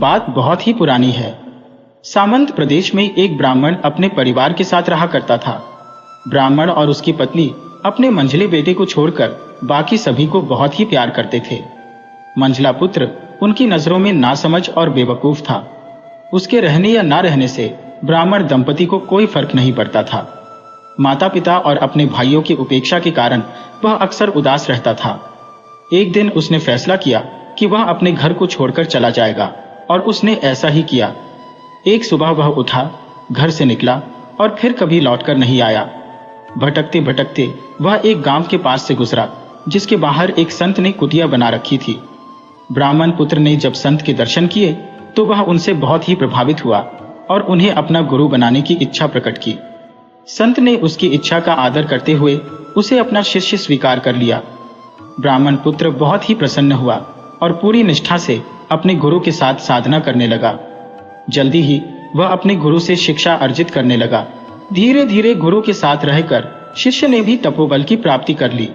बात बहुत ही पुरानी है। सामंत प्रदेश में एक ब्राह्मण अपने परिवार के साथ रहा करता था। ब्राह्मण और उसकी पत्नी अपने मंझले बेटे को छोड़कर बाकी सभी को बहुत ही प्यार करते थे। मंझला पुत्र उनकी नजरों में नासमझ और बेवकूफ था। उसके रहने या ना रहने से ब्राह्मण दंपति को कोई फर्क नहीं पड़ता था। माता पिता और अपने भाइयों की उपेक्षा के कारण वह अक्सर उदास रहता था। एक दिन उसने फैसला किया कि वह अपने घर को छोड़कर चला जाएगा, और उसने ऐसा ही किया। एक सुबह वह उठा, घर से निकला और फिर कभी लौटकर नहीं आया। भटकते भटकते वह एक गांव के पास से गुजरा, जिसके बाहर एक संत ने कुटिया बना रखी थी। ब्राह्मण पुत्र ने जब संत के दर्शन किए तो वह उनसे बहुत ही प्रभावित हुआ और उन्हें अपना गुरु बनाने की इच्छा प्रकट की। संत ने उसकी इच्छा का आदर करते हुए उसे अपना शिष्य स्वीकार कर लिया। ब्राह्मण पुत्र बहुत ही प्रसन्न हुआ और पूरी निष्ठा से अपने गुरु के साथ साधना करने लगा। जल्दी ही वह अपने गुरु से शिक्षा अर्जित करने लगा। धीरे धीरे गुरु के साथ रहकर शिष्य ने भी तपोबल की प्राप्ति कर ली।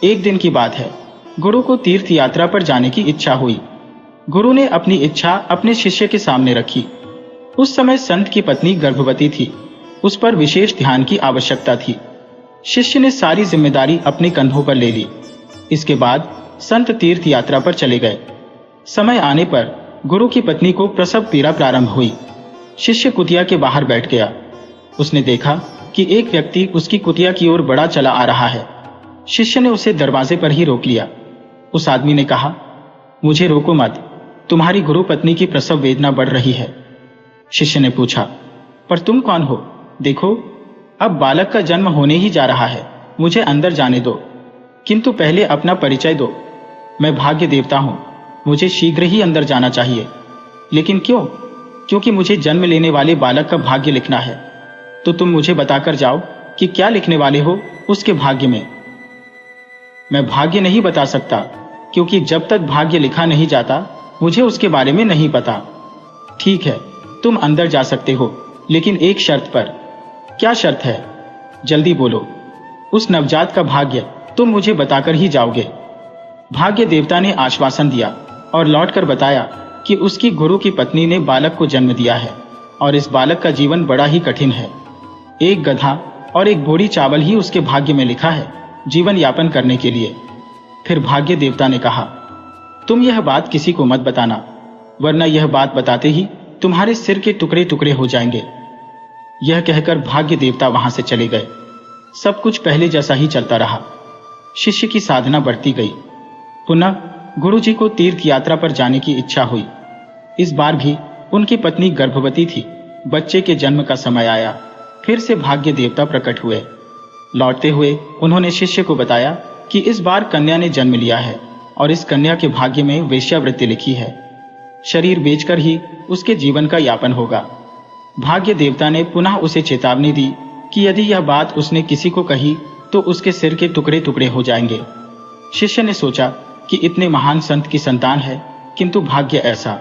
एक दिन की बात है, गुरु को तीर्थ यात्रा पर जाने की इच्छा हुई। गुरु ने अपनी इच्छा अपने शिष्य के सामने रखी। उस समय संत की पत्नी गर्भवती थी। उस पर विशेष ध्यान की आवश्यकता थी। शिष्य ने सारी जिम्मेदारी अपने कंधों पर ले ली। इसके बाद संत तीर्थ यात्रा पर चले गए। समय आने पर गुरु की पत्नी को प्रसव पीड़ा प्रारंभ हुई। शिष्य कुटिया के बाहर बैठ गया। उसने देखा कि एक व्यक्ति उसकी कुटिया की ओर बढ़ा चला आ रहा है। शिष्य ने उसे दरवाजे पर ही रोक लिया। उस आदमी ने कहा, मुझे रोको मत, तुम्हारी गुरु पत्नी की प्रसव वेदना बढ़ रही है। शिष्य ने पूछा, पर तुम कौन हो? देखो, अब बालक का जन्म होने ही जा रहा है, मुझे अंदर जाने दो, किंतु पहले अपना परिचय दो। मैं भाग्य देवता हूं, मुझे शीघ्र ही अंदर जाना चाहिए। लेकिन क्यों? क्योंकि मुझे जन्म लेने वाले बालक का भाग्य लिखना है। तो तुम मुझे बताकर जाओ कि क्या लिखने वाले हो उसके भाग्य में। मैं भाग्य नहीं बता सकता, क्योंकि जब तक भाग्य लिखा नहीं जाता मुझे उसके बारे में नहीं पता। ठीक है, तुम अंदर जा सकते हो, लेकिन एक शर्त पर। क्या शर्त है? जल्दी बोलो। उस नवजात का भाग्य तुम मुझे बताकर ही जाओगे। भाग्य देवता ने आश्वासन दिया और लौटकर बताया कि उसकी गुरु की पत्नी ने बालक को जन्म दिया है और इस बालक का जीवन बड़ा ही कठिन है। एक गधा और एक बोरी चावल ही उसके भाग्य में लिखा है जीवन यापन करने के लिए। फिर भाग्य देवता ने कहा, तुम यह बात किसी को मत बताना, वरना यह बात बताते ही तुम्हारे सिर के टुकड़े टुकड़े हो जाएंगे। यह कहकर भाग्य देवता वहां से चले गए। सब कुछ पहले जैसा ही चलता रहा। शिष्य की साधना बढ़ती गई। पुनः गुरुजी को तीर्थ यात्रा पर जाने की इच्छा हुई। इस बार भी उनकी पत्नी गर्भवती थी। बच्चे के जन्म का समय आया। फिर से भाग्य देवता प्रकट हुए। लौटते हुए उन्होंने शिष्य को बताया कि इस बार कन्या ने जन्म लिया है और इस कन्या के भाग्य में वेश्यावृत्ति लिखी है। शरीर बेचकर ही उसके जीवन का यापन होगा। भाग्य देवता ने पुनः उसे चेतावनी दी कि यदि यह बात उसने किसी को कही तो उसके सिर के टुकड़े टुकड़े हो जाएंगे। शिष्य ने सोचा कि इतने महान संत की संतान है, किंतु भाग्य ऐसा।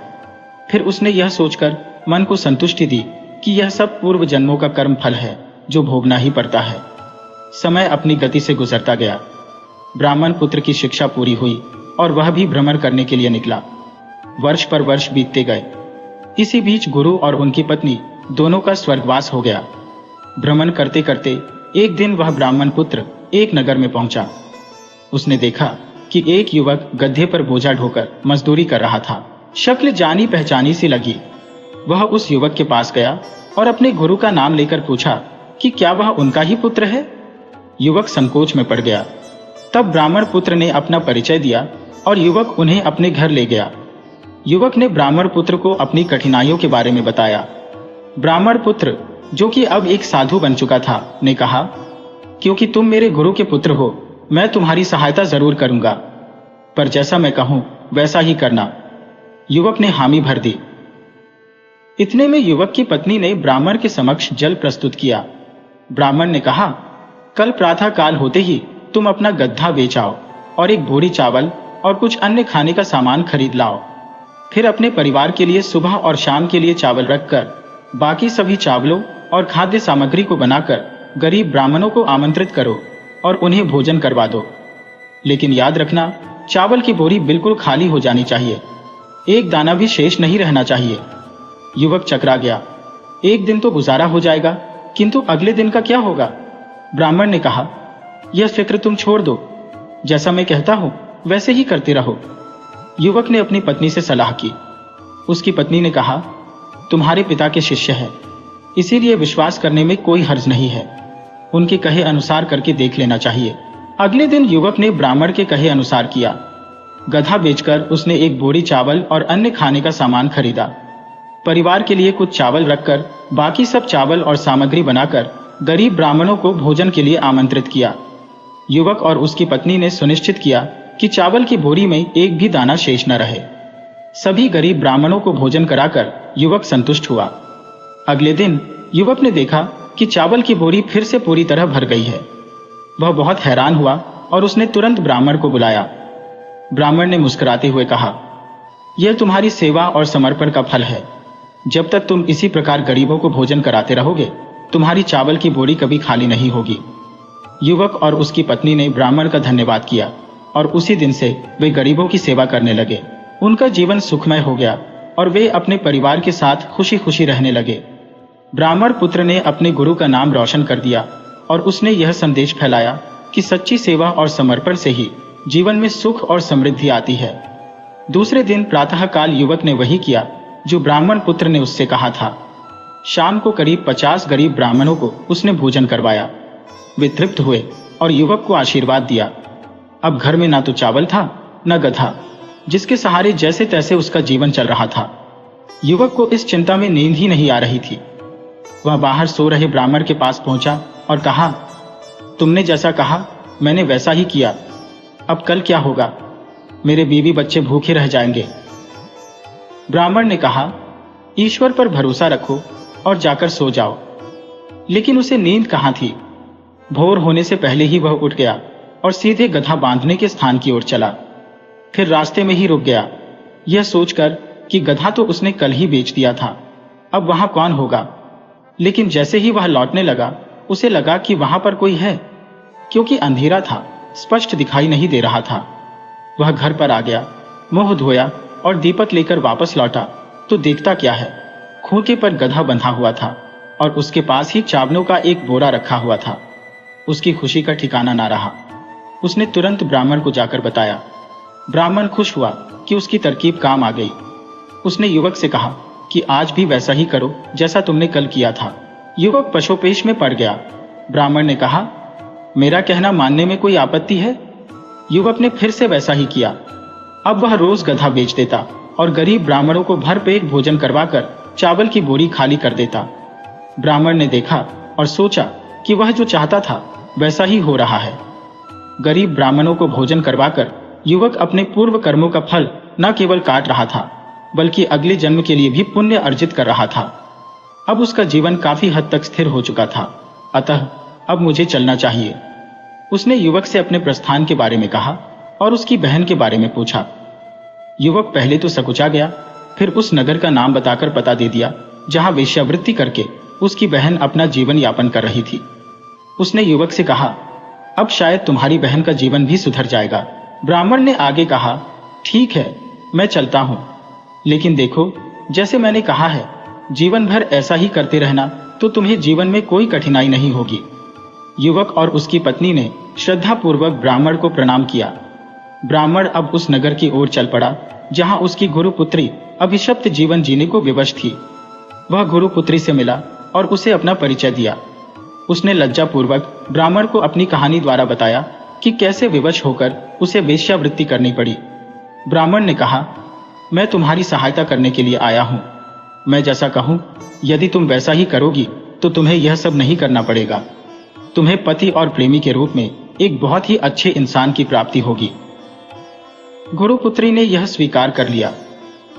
फिर उसने यह सोचकर मन को संतुष्टि दी कि यह सब पूर्व जन्मों का कर्म फल है जो भोगना ही पड़ता है। समय अपनी गति से गुजरता गया। ब्राह्मण पुत्र की शिक्षा पूरी हुई और वह भी भ्रमण करने के लिए निकला। वर्ष पर वर्ष बीतते गए। इसी बीच गुरु और उनकी पत्नी दोनों का स्वर्गवास हो गया। भ्रमण करते करते एक दिन वह ब्राह्मण पुत्र एक नगर में पहुंचा। उसने देखा कि एक युवक गड्ढे पर बोझा ढोकर मजदूरी कर रहा था। शक्ल जानी पहचानी सी लगी। वह उस युवक के पास गया और अपने गुरु का नाम लेकर पूछा कि क्या वह उनका ही पुत्र है। युवक संकोच में पड़ गया। तब ब्राह्मण पुत्र ने अपना परिचय दिया और युवक उन्हें अपने घर ले गया। युवक ने ब्राह्मण पुत्र को अपनी कठिनाइयों के बारे में बताया। ब्राह्मण पुत्र, जो कि अब एक साधु बन चुका था, ने कहा, क्योंकि तुम मेरे गुरु के पुत्र हो, मैं तुम्हारी सहायता जरूर करूंगा, पर जैसा मैं कहूं वैसा ही करना। युवक ने हामी भर दी। इतने में युवक की पत्नी ने ब्राह्मण के समक्ष जल प्रस्तुत किया। ब्राह्मण ने कहा, कल प्रातः काल होते ही तुम अपना गड्ढा बेच आओ और एक बोरी चावल और कुछ अन्य खाने का सामान खरीद लाओ। फिर अपने परिवार के लिए सुबह और शाम के लिए चावल रखकर बाकी सभी चावलों और खाद्य सामग्री को बनाकर गरीब ब्राह्मणों को आमंत्रित करो और उन्हें भोजन करवा दो। लेकिन याद रखना, चावल की बोरी बिल्कुल खाली हो जानी चाहिए। एक दाना भी शेष नहीं रहना चाहिए। युवक चकरा गया। एक दिन तो गुजारा हो जाएगा, किंतु अगले दिन का क्या होगा? ब्राह्मण ने कहा, यह फिक्र तुम छोड़ दो, जैसा मैं कहता हूं वैसे ही करते रहो। युवक ने अपनी पत्नी से सलाह की। उसकी पत्नी ने कहा, तुम्हारे पिता के शिष्य है, इसीलिए विश्वास करने में कोई हर्ज नहीं है। उनके कहे अनुसार करके देख लेना चाहिए। अगले दिन युवक ने ब्राह्मण के कहे अनुसार किया। गधा बेचकर उसने एक बोरी चावल और अन्य खाने का सामान खरीदा। परिवार के लिए कुछ चावल रखकर बाकी सब चावल और सामग्री बनाकर गरीब ब्राह्मणों को भोजन के लिए आमंत्रित किया। युवक और उसकी पत्नी ने सुनिश्चित किया कि चावल की बोरी में एक भी दाना शेष न रहे। सभी गरीब ब्राह्मणों को भोजन कराकर युवक संतुष्ट हुआ। अगले दिन युवक ने देखा कि चावल की बोरी फिर से पूरी तरह भर गई है। वह बहुत हैरान हुआ और उसने तुरंत ब्राह्मण को बुलाया। ब्राह्मण ने मुस्कुराते हुए कहा, यह तुम्हारी सेवा और समर्पण का फल है। जब तक तुम इसी प्रकार गरीबों को भोजन कराते रहोगे, तुम्हारी चावल की बोरी कभी खाली नहीं होगी। युवक और उसकी पत्नी ने ब्राह्मण का धन्यवाद किया और उसी दिन से वे गरीबों की सेवा करने लगे। उनका जीवन सुखमय हो गया और वे अपने परिवार के साथ खुशी खुशी रहने लगे। ब्राह्मण पुत्र ने अपने गुरु का नाम रोशन कर दिया और उसने यह संदेश फैलाया कि सच्ची सेवा और समर्पण से ही जीवन में सुख और समृद्धि आती है। दूसरे दिन प्रातःकाल युवक ने वही किया जो ब्राह्मण पुत्र ने उससे कहा था। शाम को करीब 50 गरीब ब्राह्मणों को उसने भोजन करवाया। वे तृप्त हुए और युवक को आशीर्वाद दिया। अब घर में ना तो चावल था न गधा, जिसके सहारे जैसे तैसे उसका जीवन चल रहा था। युवक को इस चिंता में नींद ही नहीं आ रही थी। वह बाहर सो रहे ब्राह्मण के पास पहुंचा और कहा, तुमने जैसा कहा मैंने वैसा ही किया। अब कल क्या होगा? मेरे बीवी बच्चे भूखे रह जाएंगे। ब्राह्मण ने कहा, ईश्वर पर भरोसा रखो और जाकर सो जाओ। लेकिन उसे नींद कहां थी। भोर होने से पहले ही वह उठ गया और सीधे गधा बांधने के स्थान की ओर चला। फिर रास्ते में ही रुक गया, यह सोचकर कि गधा तो उसने कल ही बेच दिया था, अब वहां कौन होगा। लेकिन जैसे ही वह लौटने लगा, उसे लगा कि वहां पर कोई है, क्योंकि अंधेरा था, स्पष्ट दिखाई नहीं दे रहा था। वह घर पर आ गया, मुंह धोया और दीपक लेकर वापस लौटा तो देखता क्या है, खूंटे पर गधा बंधा हुआ था और उसके पास ही चावलों का एक बोरा रखा हुआ था। उसकी खुशी का ठिकाना ना रहा। उसने तुरंत ब्राह्मण को जाकर बताया। ब्राह्मण खुश हुआ कि उसकी तरकीब काम आ गई। उसने युवक से कहा कि आज भी वैसा ही करो जैसा तुमने कल किया था। युवक पशोपेश में पड़ गया। ब्राह्मण ने कहा, मेरा कहना मानने में कोई आपत्ति है? युवक ने फिर से वैसा ही किया। अब वह रोज गधा बेच देता और गरीब ब्राह्मणों को भरपेट भोजन करवाकर चावल की बोरी खाली कर देता। ब्राह्मण ने देखा और सोचा कि वह जो चाहता था वैसा ही हो रहा है। गरीब ब्राह्मणों को भोजन करवाकर युवक अपने पूर्व कर्मों का फल न केवल काट रहा था, बल्कि अगले जन्म के लिए भी पुण्य अर्जित कर रहा था। अब उसका जीवन काफी हद तक स्थिर हो चुका था, अतः अब मुझे चलना चाहिए। उसने युवक से अपने प्रस्थान के बारे में कहा और उसकी बहन के बारे में पूछा। युवक पहले तो सकुचा गया, फिर उस नगर का नाम बताकर पता दे दिया जहां वेश्यावृत्ति करके उसकी बहन अपना जीवन यापन कर रही थी। उसने युवक से कहा, अब शायद तुम्हारी बहन का जीवन भी सुधर जाएगा। ब्राह्मण ने आगे कहा, ठीक है, मैं चलता हूं, लेकिन देखो, जैसे मैंने कहा है, जीवन भर ऐसा ही करते रहना तो तुम्हें जीवन में कोई कठिनाई नहीं होगी। युवक और उसकी पत्नी ने श्रद्धापूर्वक ब्राह्मण को प्रणाम किया। ब्राह्मण अब उस नगर की ओर चल पड़ा जहां उसकी गुरुपुत्री अभिशप्त जीवन जीने को विवश थी। वह गुरुपुत्री से मिला और उसे अपना परिचय दिया। उसने लज्जापूर्वक ब्राह्मण को अपनी कहानी द्वारा बताया कि कैसे विवश होकर उसे वेश्यावृत्ति करनी पड़ी। ब्राह्मण ने कहा, मैं तुम्हारी सहायता करने के लिए आया हूं। मैं जैसा कहूं, यदि तुम वैसा ही करोगी तो तुम्हें यह सब नहीं करना पड़ेगा। तुम्हें पति और प्रेमी के रूप में एक बहुत ही अच्छे इंसान की प्राप्ति होगी। गुरुपुत्री ने यह स्वीकार कर लिया।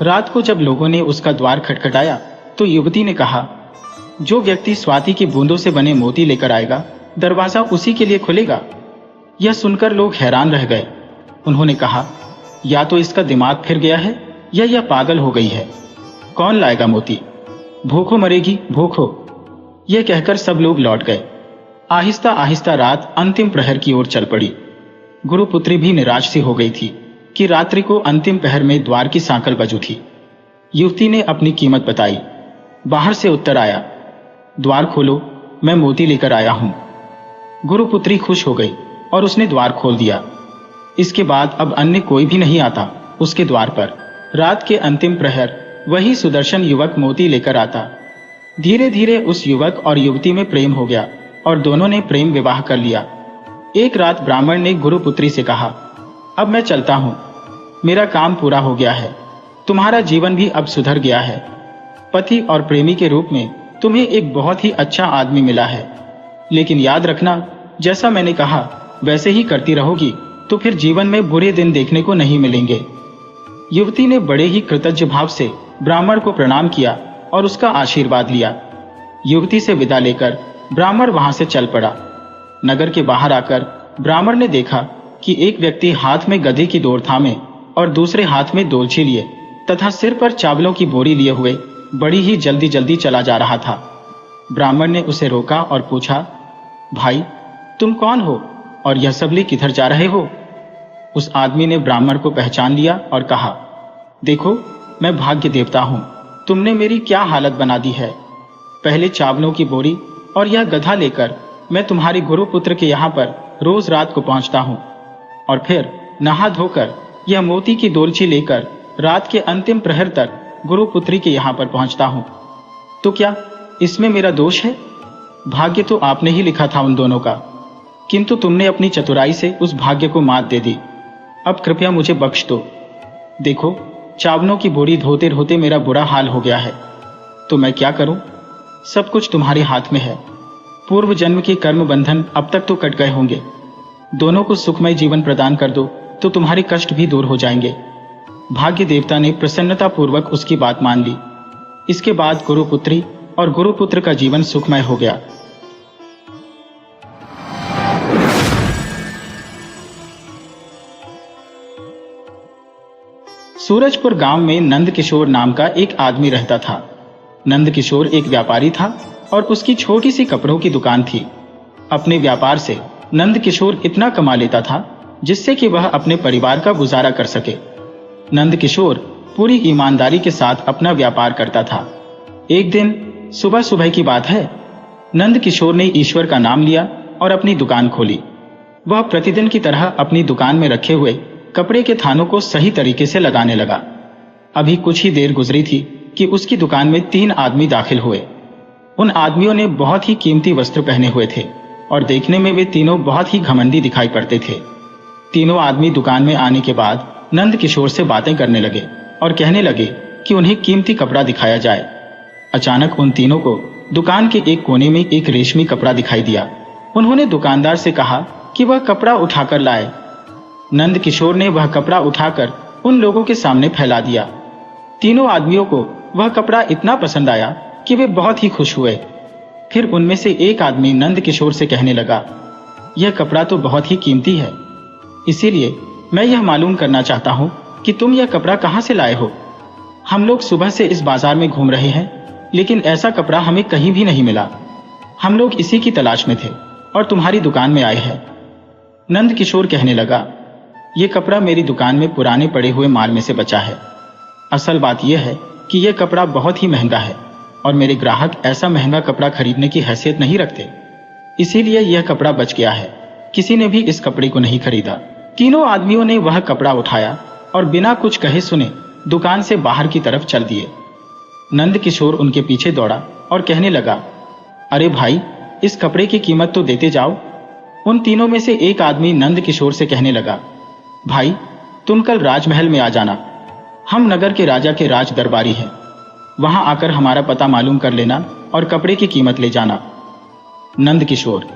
रात को जब लोगों ने उसका द्वार खटखटाया तो युवती ने कहा, जो व्यक्ति स्वाति की बूंदों से बने मोती लेकर आएगा, दरवाजा उसी के लिए खुलेगा। यह सुनकर लोग हैरान रह गए। उन्होंने कहा, या तो इसका दिमाग फिर गया है या यह पागल हो गई है। कौन लाएगा मोती? भूखो मरेगी, भूखो। यह कहकर सब लोग लौट गए। आहिस्ता आहिस्ता रात अंतिम प्रहर की ओर चल पड़ी। गुरुपुत्री भी निराश सी हो गई थी कि रात्रि को अंतिम पहर में द्वार की सांकल बज उठी। युवती ने अपनी कीमत बताई। बाहर से उत्तर आया, द्वार खोलो, मैं मोती लेकर आया हूं। गुरुपुत्री खुश हो गई और उसने द्वार खोल दिया। इसके बाद अब अन्य कोई भी नहीं आता उसके द्वार पर। रात के अंतिम प्रहर वही सुदर्शन युवक मोती लेकर आता। धीरे धीरे उस युवक और युवती में प्रेम हो गया और दोनों ने प्रेम विवाह कर लिया। एक रात ब्राह्मण ने गुरुपुत्री से कहा, अब मैं चलता हूं, मेरा काम पूरा हो गया है, तुम्हारा जीवन भी अब सुधर गया है। पति और प्रेमी के रूप में तुम्हें एक बहुत ही अच्छा आदमी मिला है, लेकिन याद रखना, जैसा मैंने कहा वैसे ही करती रहोगी तो फिर जीवन में बुरे दिन देखने को नहीं मिलेंगे। युवती ने बड़े ही कृतज्ञ भाव से ब्राह्मण को प्रणाम किया और उसका आशीर्वाद लिया। युवती से विदा लेकर ब्राह्मण वहां से चल पड़ा। नगर के बाहर आकर ब्राह्मण ने देखा कि एक व्यक्ति हाथ में गधे की डोर थामे और दूसरे हाथ में दोलची लिए तथा सिर पर चावलों की बोरी लिए हुए बड़ी ही जल्दी जल्दी चला जा रहा था। ब्राह्मण ने उसे रोका और पूछा, भाई तुम कौन हो और यह सब लिए किधर जा रहे हो? उस आदमी ने ब्राह्मण को पहचान लिया और कहा, देखो मैं भाग्य देवता हूं, तुमने मेरी क्या हालत बना दी है। पहले चावलों की बोरी और यह गधा लेकर मैं तुम्हारे गुरुपुत्र के यहाँ पर रोज रात को पहुंचता हूं और फिर नहा धोकर यह मोती की दोलची लेकर रात के अंतिम प्रहर तक गुरुपुत्री के यहाँ पर पहुंचता हूं। तो क्या इसमें मेरा दोष है? भाग्य तो आपने ही लिखा था उन दोनों का, किंतु तुमने अपनी चतुराई से उस भाग्य को मात दे दी। अब कृपया मुझे बख्श दो। देखो चावलों की बोरी धोते धोते मेरा बुरा हाल हो गया है, तो मैं क्या करूं? सब कुछ तुम्हारे हाथ में है। पूर्व जन्म के कर्म बंधन अब तक तो कट गए होंगे। दोनों को सुखमय जीवन प्रदान कर दो तो तुम्हारे कष्ट भी दूर हो जाएंगे। भाग्य देवता ने प्रसन्नता पूर्वक उसकी बात मान ली। इसके बाद गुरुपुत्री और गुरुपुत्र का जीवन सुखमय हो गया। सूरजपुर गांव में नंद किशोर नाम का एक आदमी रहता था। नंद किशोर एक व्यापारी था और उसकी छोटी सी कपड़ों की दुकान थी। अपने व्यापार से नंद किशोर इतना कमा लेता था जिससे कि वह अपने परिवार का गुजारा कर सके। नंद किशोर पूरी ईमानदारी के साथ अपना व्यापार करता था। एक दिन सुबह सुबह की बात है, नंद किशोर ने ईश्वर का नाम लिया और अपनी दुकान खोली। वह प्रतिदिन की तरह अपनी दुकान में रखे हुए कपड़े के थानों को सही तरीके से लगाने लगा। अभी कुछ ही देर गुजरी थी कि उसकी दुकान में 3 आदमी दाखिल हुए। उन आदमियों ने बहुत ही कीमती वस्त्र पहने हुए थे और देखने में वे तीनों बहुत ही घमंडी दिखाई पड़ते थे। तीनों आदमी दुकान में आने के बाद नंद किशोर से बातें करने लगे और कहने लगे कि उन्हें कीमती कपड़ा दिखाया जाए। अचानक उन तीनों को दुकान के एक कोने में एक रेशमी कपड़ा दिखाई दिया। उन्होंने दुकानदार से कहा कि वह कपड़ा उठाकर लाए। नंद किशोर ने वह कपड़ा उठाकर उन लोगों के सामने फैला दिया। तीनों आदमियों को वह कपड़ा इतना पसंद आया कि वे बहुत ही खुश हुए। फिर उनमें से एक आदमी नंद किशोर से कहने लगा, यह कपड़ा तो बहुत ही कीमती है, इसीलिए मैं यह मालूम करना चाहता हूं कि तुम यह कपड़ा कहां से लाए हो। हम लोग सुबह से इस बाजार में घूम रहे हैं, लेकिन ऐसा कपड़ा हमें कहीं भी नहीं मिला। हम लोग इसी की तलाश में थे और तुम्हारी दुकान में आए हैं। नंद किशोर कहने लगा, यह कपड़ा मेरी दुकान में पुराने पड़े हुए माल में से बचा है। असल बात यह है कि यह कपड़ा बहुत ही महंगा है और मेरे ग्राहक ऐसा महंगा कपड़ा खरीदने की हैसियत नहीं रखते, इसीलिए यह कपड़ा बच गया है। किसी ने भी इस कपड़े को नहीं खरीदा। तीनों आदमियों ने वह कपड़ा उठाया और बिना कुछ कहे सुने दुकान से बाहर की तरफ चल दिए। नंद किशोर उनके पीछे दौड़ा और कहने लगा, अरे भाई, इस कपड़े की कीमत तो देते जाओ। उन तीनों में से एक आदमी नंद किशोर से कहने लगा, भाई तुम कल राजमहल में आ जाना, हम नगर के राजा के राज दरबारी हैं। वहां आकर हमारा पता मालूम कर लेना और कपड़े की कीमत ले जाना। नंद किशोर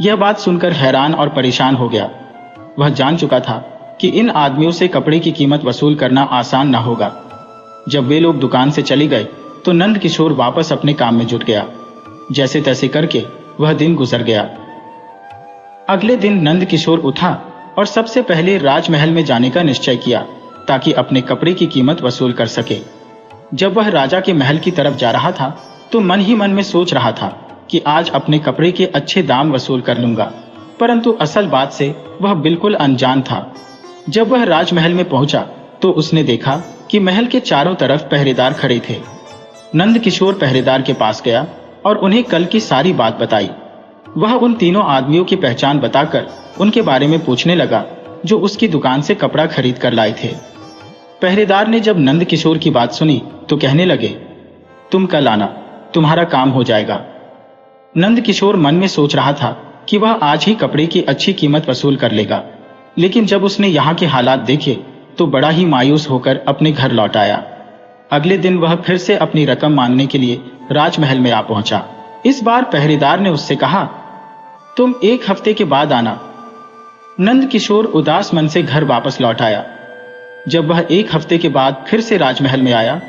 यह बात सुनकर हैरान और परेशान हो गया। वह जान चुका था कि इन आदमियों से कपड़े की कीमत वसूल करना आसान न होगा। जब वे लोग दुकान से चले गए तो नंद किशोर वापस अपने काम में जुट गया। जैसे तैसे करके वह दिन गुजर गया। अगले दिन नंद किशोर उठा और सबसे पहले राजमहल में जाने का निश्चय किया ताकि अपने कपड़े की कीमत वसूल कर सके। जब वह राजा के महल की तरफ जा रहा था तो मन ही मन में सोच रहा था कि आज अपने कपड़े के अच्छे दाम वसूल कर लूंगा, परंतु असल बात से वह बिल्कुल अनजान था। जब वह राजमहल में पहुंचा तो उसने देखा कि महल के चारों तरफ पहरेदार खड़े थे। नंद किशोर पहरेदार के पास गया और उन्हें कल की सारी बात बताई। वह उन तीनों आदमियों की पहचान बताकर उनके बारे में पूछने लगा जो उसकी दुकान से कपड़ा खरीद कर लाए थे। पहरेदार ने जब नंद किशोर की बात सुनी तो कहने लगे, तुम कल आना, तुम्हारा काम हो जाएगा। नंद किशोर मन में सोच रहा था कि वह आज ही कपड़े की अच्छी कीमत वसूल कर लेगा, लेकिन जब उसने यहाँ के हालात देखे तो बड़ा ही मायूस होकर अपने घर लौट आया। अगले दिन वह फिर से अपनी रकम मांगने के लिए राजमहल में आ पहुंचा। इस बार पहरेदार ने उससे कहा, तुम 1 हफ्ते के बाद आना। नंद किशोर उदास मन से घर वापस लौट आया। जब वह 1 हफ्ते के बाद फिर से राजमहल में आया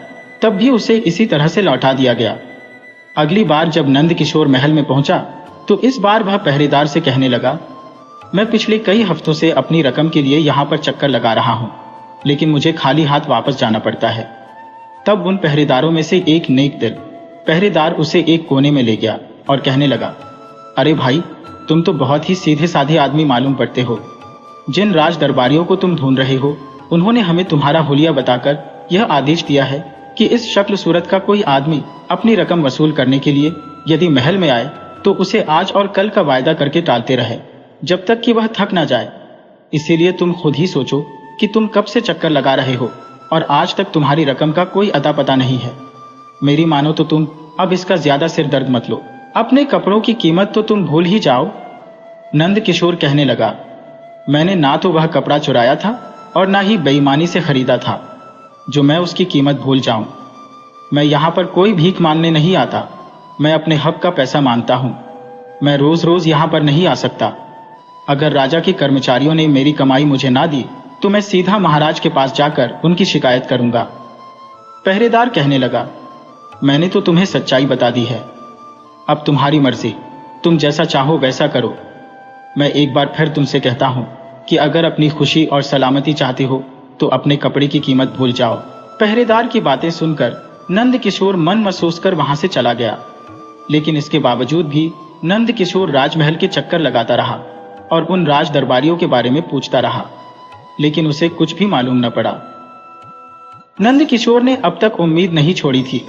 तब भी उसे इसी तरह से लौटा दिया गया। अगली बार जब नंद किशोर महल में पहुंचा तो इस बार वह पहरेदार से कहने लगा, मैं पिछले कई हफ्तों से अपनी रकम के लिए यहाँ पर चक्कर लगा रहा हूँ, लेकिन मुझे खाली हाथ वापस जाना पड़ता है। तब उन पहरेदारों में से एक नेक दिल पहरेदार उसे एक कोने में ले गया और कहने लगा, अरे भाई, तुम तो बहुत ही सीधे साधे आदमी मालूम पड़ते हो। जिन राज दरबारियों को तुम ढूंढ रहे हो उन्होंने हमें तुम्हारा हुलिया बताकर यह आदेश दिया है कि इस शक्ल सूरत का कोई आदमी अपनी रकम वसूल करने के लिए यदि महल में आए तो उसे आज और कल का वायदा करके टालते रहे जब तक कि वह थक ना जाए। इसीलिए तुम खुद ही सोचो कि तुम कब से चक्कर लगा रहे हो और आज तक तुम्हारी रकम का कोई अता पता नहीं है। मेरी मानो तो तुम अब इसका ज्यादा सिर दर्द मत लो। अपने कपड़ों की कीमत तो तुम भूल ही जाओ। नंद किशोर कहने लगा, मैंने ना तो वह कपड़ा चुराया था और ना ही बेईमानी से खरीदा था जो मैं उसकी कीमत भूल जाऊं। मैं यहाँ पर कोई भीख मांगने नहीं आता, मैं अपने हक का पैसा मांगता हूँ। मैं रोज रोज यहाँ पर नहीं आ सकता। अगर राजा के कर्मचारियों ने मेरी कमाई मुझे ना दी तो मैं सीधा महाराज के पास जाकर उनकी शिकायत करूंगा। पहरेदार कहने लगा, मैंने तो तुम्हें सच्चाई बता दी है, अब तुम्हारी मर्जी, तुम जैसा चाहो वैसा करो। मैं एक बार फिर तुमसे कहता हूं कि अगर अपनी खुशी और सलामती चाहते हो तो अपने कपड़े की कीमत भूल जाओ। पहरेदार की बातें सुनकर नंद किशोर मन महसूस कर वहां से चला गया, लेकिन इसके बावजूद भी नंद किशोर राजमहल के चक्कर लगाता रहा और उन राज दरबारियों के बारे में पूछता रहा, लेकिन उसे कुछ भी मालूम न पड़ा। नंद किशोर ने अब तक उम्मीद नहीं छोड़ी थी।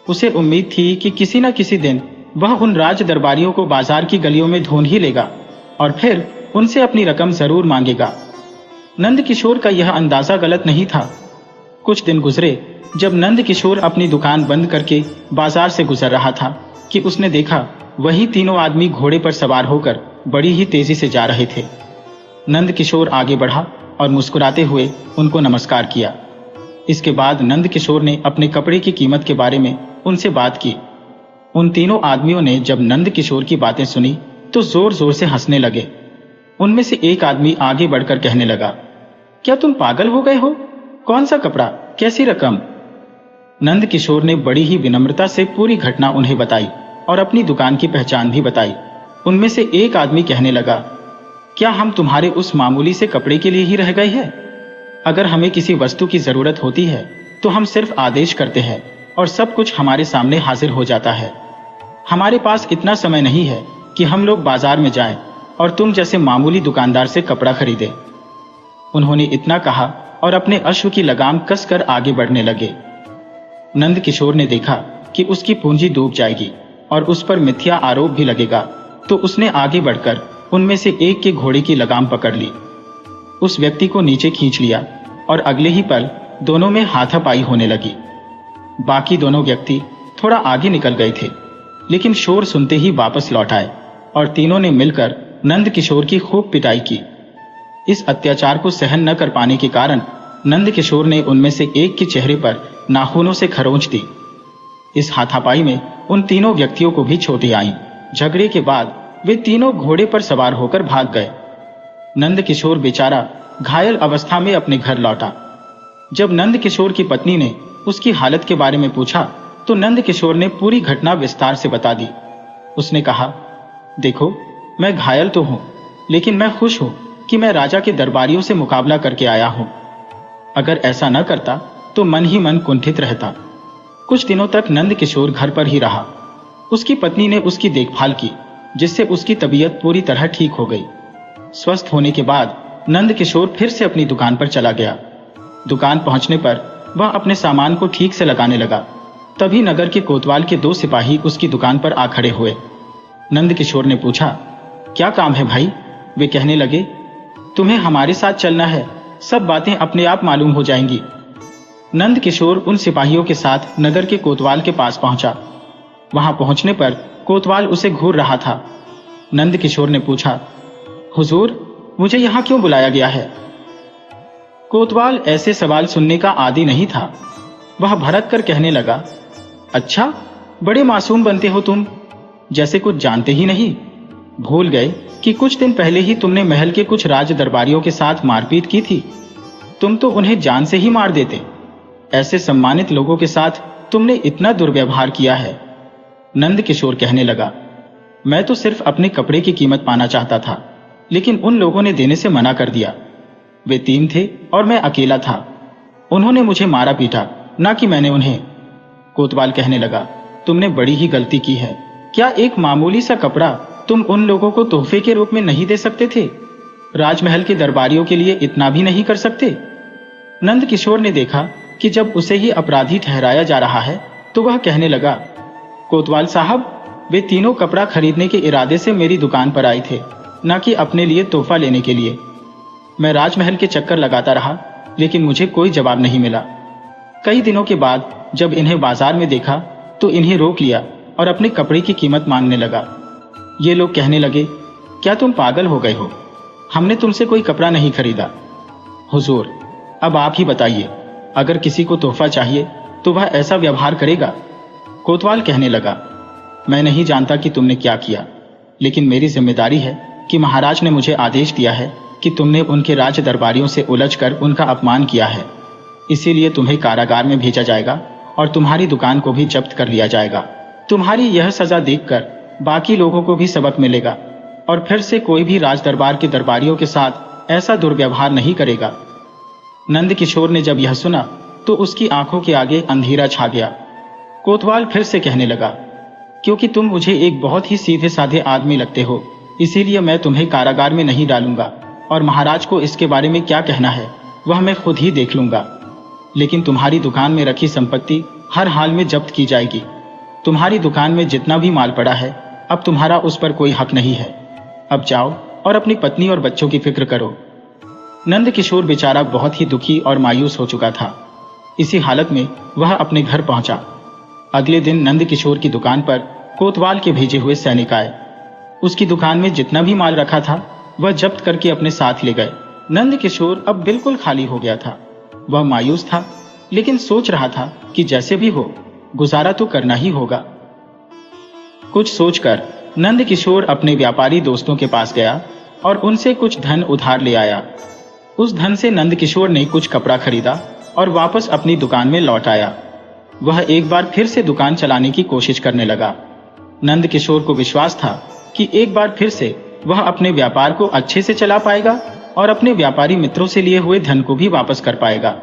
उसे उम्मीद थी कि किसी न किसी दिन वह उन राज दरबारियों को बाजार की गलियों में ढूंढ ही लेगा और फिर उनसे अपनी रकम जरूर मांगेगा। नंद किशोर का यह अंदाजा गलत नहीं था। कुछ दिन गुजरे जब नंद किशोर अपनी दुकान बंद करके बाजार से गुजर रहा था कि उसने देखा वही तीनों आदमी घोड़े पर सवार होकर बड़ी ही तेजी से जा रहे थे। नंद किशोर आगे बढ़ा और मुस्कुराते हुए उनको नमस्कार किया। इसके बाद नंद किशोर ने अपने कपड़े की कीमत के बारे में उनसे बात की। उन तीनों आदमियों ने जब नंद किशोर की बातें सुनी तो जोर जोर से हंसने लगे। उनमें से एक आदमी आगे बढ़कर कहने लगा, क्या तुम पागल हो गए हो? कौन सा कपड़ा, कैसी रकम? नंद किशोर ने बड़ी ही विनम्रता से पूरी घटना उन्हें बताई और अपनी दुकान की पहचान भी बताई। उनमें से एक आदमी कहने लगा, क्या हम तुम्हारे उस मामूली से कपड़े के लिए ही रह गए हैं? अगर हमें किसी वस्तु की जरूरत होती है तो हम सिर्फ आदेश करते हैं और सब कुछ हमारे सामने हाजिर हो जाता है। हमारे पास इतना समय नहीं है कि हम लोग बाजार में जाएं और तुम जैसे मामूली दुकानदार से कपड़ा खरीदें। उन्होंने इतना कहा और अपने अश्व की लगाम कसकर आगे बढ़ने लगे। नंद किशोर ने देखा कि उसकी पूंजी डूब जाएगी और उस पर मिथ्या आरोप भी लगेगा, तो उसने आगे बढ़कर उनमें से एक के घोड़े की लगाम पकड़ ली। उस व्यक्ति को नीचे खींच लिया और अगले ही पल दोनों में हाथापाई होने लगी। बाकी दोनों व्यक्ति थोड़ा आगे निकल गए थे, लेकिन शोर सुनते ही वापस लौट आए और तीनों ने मिलकर नंद किशोर की खूब पिटाई की। इस अत्याचार को सहन न कर पाने के कारण नंद किशोर ने उनमें से एक के चेहरे पर नाखूनों से खरोंच दी। इस हाथापाई में उन तीनों व्यक्तियों को भी चोटें आईं। झगड़े के बाद वे तीनों घोड़े पर सवार होकर भाग गए। नंद किशोर बेचारा घायल अवस्था में अपने घर लौटा। जब नंद किशोर की पत्नी ने उसकी हालत के बारे में पूछा तो नंद किशोर ने पूरी घटना विस्तार से बता दी। उसने कहा, देखो, मैं घायल तो हूं, लेकिन मैं खुश हूं कि मैं राजा के दरबारियों से मुकाबला करके आया हूं। अगर ऐसा न करता तो मन ही मन कुंठित रहता। कुछ दिनों तक नंद किशोर घर पर ही रहा। उसकी पत्नी ने उसकी देखभाल की, जिससे उसकी तबीयत पूरी तरह ठीक हो गई। स्वस्थ होने के बाद नंद किशोर फिर से अपनी दुकान पर चला गया। दुकान पहुंचने पर वह अपने सामान को ठीक से लगाने लगा। तभी नगर के कोतवाल के 2 सिपाही उसकी दुकान पर आ खड़े हुए। नंद किशोर ने पूछा, क्या काम है भाई? वे कहने लगे, तुम्हें हमारे साथ चलना है, सब बातें अपने आप मालूम हो जाएंगी। नंद किशोर उन सिपाहियों के साथ नगर के कोतवाल के पास पहुंचा। वहां पहुंचने पर कोतवाल उसे घूर रहा था। नंद किशोर ने पूछा, हुजूर, मुझे यहां क्यों बुलाया गया है? कोतवाल ऐसे सवाल सुनने का आदी नहीं था। वह भड़क कर कहने लगा, अच्छा, बड़े मासूम बनते हो तुम, जैसे कुछ जानते ही नहीं। भूल गए कि कुछ दिन पहले ही तुमने महल के कुछ राज दरबारियों के साथ मारपीट की थी। तुम तो उन्हें जान से ही मार देते। ऐसे सम्मानित लोगों के साथ तुमने इतना दुर्व्यवहार किया है। नंद किशोर कहने लगा, मैं तो सिर्फ अपने कपड़े की कीमत पाना चाहता था, लेकिन उन लोगों ने देने से मना कर दिया। वे 3 थे और मैं अकेला था। उन्होंने मुझे मारा पीटा, ना कि मैंने उन्हें। कोतवाल कहने लगा, तुमने बड़ी ही गलती की है। क्या एक मामूली सा कपड़ा तुम उन लोगों को तोहफे के रूप में नहीं दे सकते थे? राजमहल के दरबारियों के लिए इतना भी नहीं कर सकते? नंद किशोर ने देखा कि जब उसे ही अपराधी ठहराया जा रहा है तो वह कहने लगा, कोतवाल साहब, वे तीनों कपड़ा खरीदने के इरादे से मेरी दुकान पर आए थे, ना कि अपने लिए तोहफा लेने के लिए। मैं राजमहल के चक्कर लगाता रहा, लेकिन मुझे कोई जवाब नहीं मिला। कई दिनों के बाद जब इन्हें बाजार में देखा तो इन्हें रोक लिया और अपने कपड़े की कीमत मांगने लगा। ये लोग कहने लगे, क्या तुम पागल हो गए हो? हमने तुमसे कोई कपड़ा नहीं खरीदा। हुजूर, अब आप ही बताइए, अगर किसी को तोहफा चाहिए तो वह ऐसा व्यवहार करेगा? कोतवाल कहने लगा, मैं नहीं जानता कि तुमने क्या किया, लेकिन मेरी जिम्मेदारी है कि महाराज ने मुझे आदेश दिया है कि तुमने उनके राज दरबारियों से उलझकर उनका अपमान किया है। इसीलिए तुम्हें कारागार में भेजा जाएगा और तुम्हारी दुकान को भी जब्त कर लिया जाएगा। तुम्हारी यह सजा देखकर बाकी लोगों को भी सबक मिलेगा और फिर से कोई भी राज दरबार के दरबारियों के साथ ऐसा दुर्व्यवहार नहीं करेगा। नंद किशोर ने जब यह सुना तो उसकी आंखों के आगे अंधेरा छा गया। कोतवाल फिर से कहने लगा, क्योंकि तुम मुझे एक बहुत ही सीधे साधे आदमी लगते हो, इसीलिए मैं तुम्हें कारागार में नहीं डालूंगा और महाराज को इसके बारे में क्या कहना है वह मैं खुद ही देख लूंगा। लेकिन तुम्हारी दुकान में रखी संपत्ति हर हाल में जब्त की जाएगी। तुम्हारी दुकान में जितना भी माल पड़ा है, अब तुम्हारा उस पर कोई हक नहीं है। अब जाओ और अपनी पत्नी और बच्चों की फिक्र करो। नंद किशोर बेचारा बहुत ही दुखी और मायूस हो चुका था। इसी हालत में वह अपने घर पहुंचा। अगले दिन नंद किशोर की दुकान पर कोतवाल के भेजे हुए सैनिक आए। उसकी दुकान में जितना भी माल रखा था वह जब्त करके अपने साथ ले गए। नंद किशोर अब बिल्कुल खाली हो गया था। वह मायूस था, लेकिन सोच रहा था कि जैसे भी हो गुजारा तो करना ही होगा। कुछ सोचकर नंद किशोर अपने व्यापारी दोस्तों के पास गया और उनसे कुछ धन उधार ले आया। उस धन से नंद किशोर ने कुछ कपड़ा खरीदा और वापस अपनी दुकान में लौट आया। वह एक बार फिर से दुकान चलाने की कोशिश करने लगा। नंद किशोर को विश्वास था कि एक बार फिर से वह अपने व्यापार को अच्छे से चला पाएगा और अपने व्यापारी मित्रों से लिए हुए धन को भी वापस कर पाएगा।